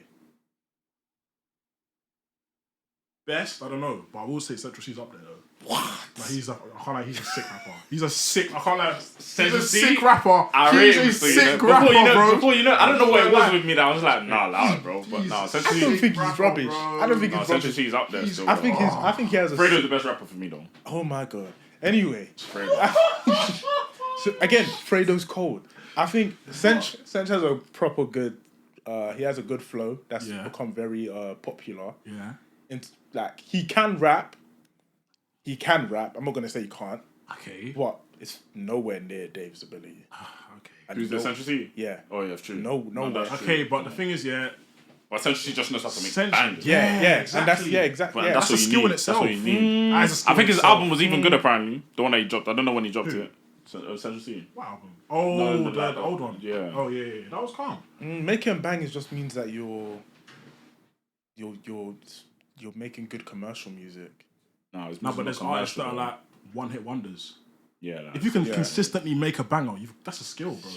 Best? I don't know. But I will say Central C's up there though. What? Like, I can't lie, he's a sick rapper. He's a sick, I can't lie. He's a Central C? sick rapper. I rate He's him a for, you know, sick rapper, bro. before you know, I don't know what it was Like, with me that I was like, nah, allow it, bro. But nah, I Central don't C, think he's rapper, rubbish. bro. I don't think nah, he's Central rubbish. C's up there still. I think he has a. Fredo's the best rapper for me though. Oh my god. Anyway, Fredo. so again, Fredo's cold. I think Sench has a proper good. He has a good flow that's Yeah. become very popular. Yeah. And like he can rap. He can rap. I'm not gonna say he can't, Okay. but it's nowhere near Dave's ability. Okay. And Who's the no- Central C? Yeah. Oh yeah, it's true. No, that's true. Okay, but the thing is, yeah, But Central C just knows how to make Central- bangers. Yeah, Yeah, yeah, exactly. and that's exactly. But Yeah, that's that's a what you skill need. in That's itself. what you need. As a skill I think his in itself. album was even good apparently. The one that he dropped. I don't know when he dropped it. Central C. What album? Oh, No, the old one. Yeah. Oh yeah. That was calm. making bangers just means that you're making good commercial music. No, it's No, but there's artists that are commercial. like one-hit wonders. Yeah, like, If you can Yeah. consistently make a banger, that's a skill, bro.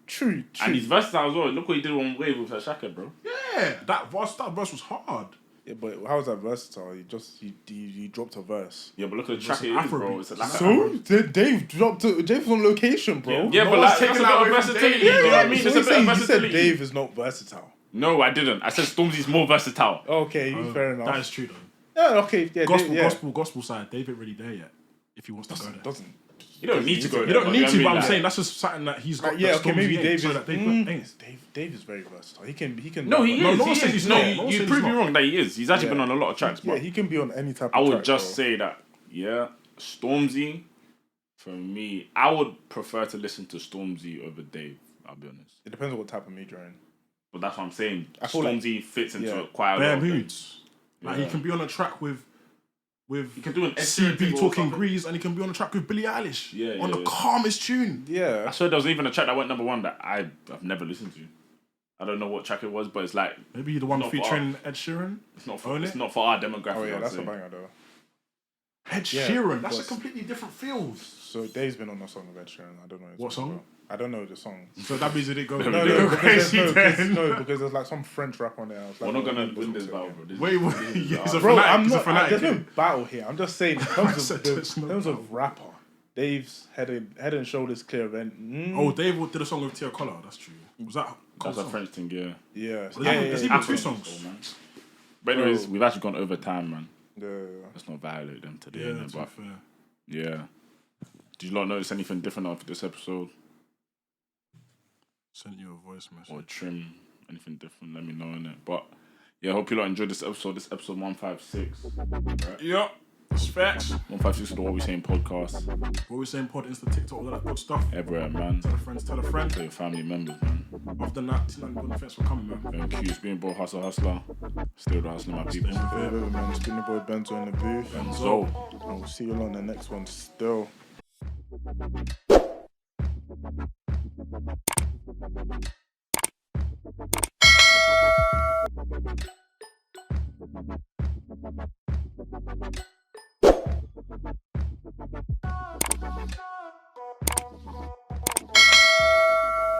True. and he's versatile as well. Look what he did on Wave with Shaka, bro. Yeah, that verse was hard. Yeah, but how is that versatile? He dropped a verse. Yeah, but look at the track an it is, bro. Afrobeat. It's like So Dave dropped. Dave was on location, bro. yeah, No but one's like taking that's a that bit of away from versatility. Dave. You know what I Yeah, mean? so It's a bit of you said versatility. Dave is not versatile. No, I didn't. I said Stormzy's more versatile. Okay, fair enough. That is true though. Yeah, okay, yeah, Gospel side. Dave ain't really there yet. If he wants to go there. Doesn't. You don't need to go there. You don't need to, but I'm like, saying that's just something that he's got. Like, yeah, that okay, Stormzy maybe ain't, Dave so is. that Dave ain't. Dave is very versatile. He can. No, rap he on- is. no one he said is. he's No, not. No one you said prove he's me not. wrong that he is. He's actually Yeah. been on a lot of tracks, Yeah, but he can be on any type. I of would track, just bro. say that, yeah, Stormzy, for me, I would prefer to listen to Stormzy over Dave, I'll be honest. It depends on what type of mood you're in. But that's what I'm saying. I feel like- Stormzy fits into yeah. it quite a Bare lot. moods. Like Yeah. he can be on a track with with He can do an Ed Sheeran CB thing or talking something. Grease, and he can be on a track with Billie Eilish. Yeah, on yeah, the yeah. calmest tune. Yeah. I swear there was even a track that went number 1 that I've never listened to. I don't know what track it was, but it's like Maybe the one not for featuring Ed Sheeran. it's not Own for it's it? not for our demographic. Oh yeah, I'd that's say. a banger though. Ed Yeah, Sheeran. That's a but- completely different field. So Dave's been on a song with Ed Sheeran. I don't know his What song? about. I don't know the song. So that means it didn't go. No, No, Yeah. no, because crazy. because there's like some French rap on there. I was like, We're not oh, gonna Benzo win this song. battle, bro. This Wait, is- wait. this is Yeah, he's a our- Bro, fanatic. I'm He's a not. fanatic. There's no battle here. I'm just saying in terms said of there's no battle. rapper, Dave's head and shoulders clear event. Oh, Dave did a song with Tia Collar. That's true. Was that? That's a song? French thing, yeah. yeah, There's even two songs. Oh, man. But anyways, we've actually gone over time, man. Yeah. Let's not violate them today, Yeah, innit? to be But fair. yeah. Did you not notice anything different after this episode? Sent you a voice message. Or trim anything different? Let me know, innit? But yeah, I hope you lot enjoyed this episode. This episode 156. Right? Yep. It's facts. 156 of the What We Saying podcast. What we saying? Pod, Insta, TikTok, all that good stuff. Everywhere, man. Tell a friend, tell a friend. To your family members, man. After that, thanks for coming, man. Thank you. It's been Bro Hustler. Still the hustling, my people. Stay with it. Whatever, man. It's been your boy Benzo in the booth. Benzo. And we'll see you on the next one still.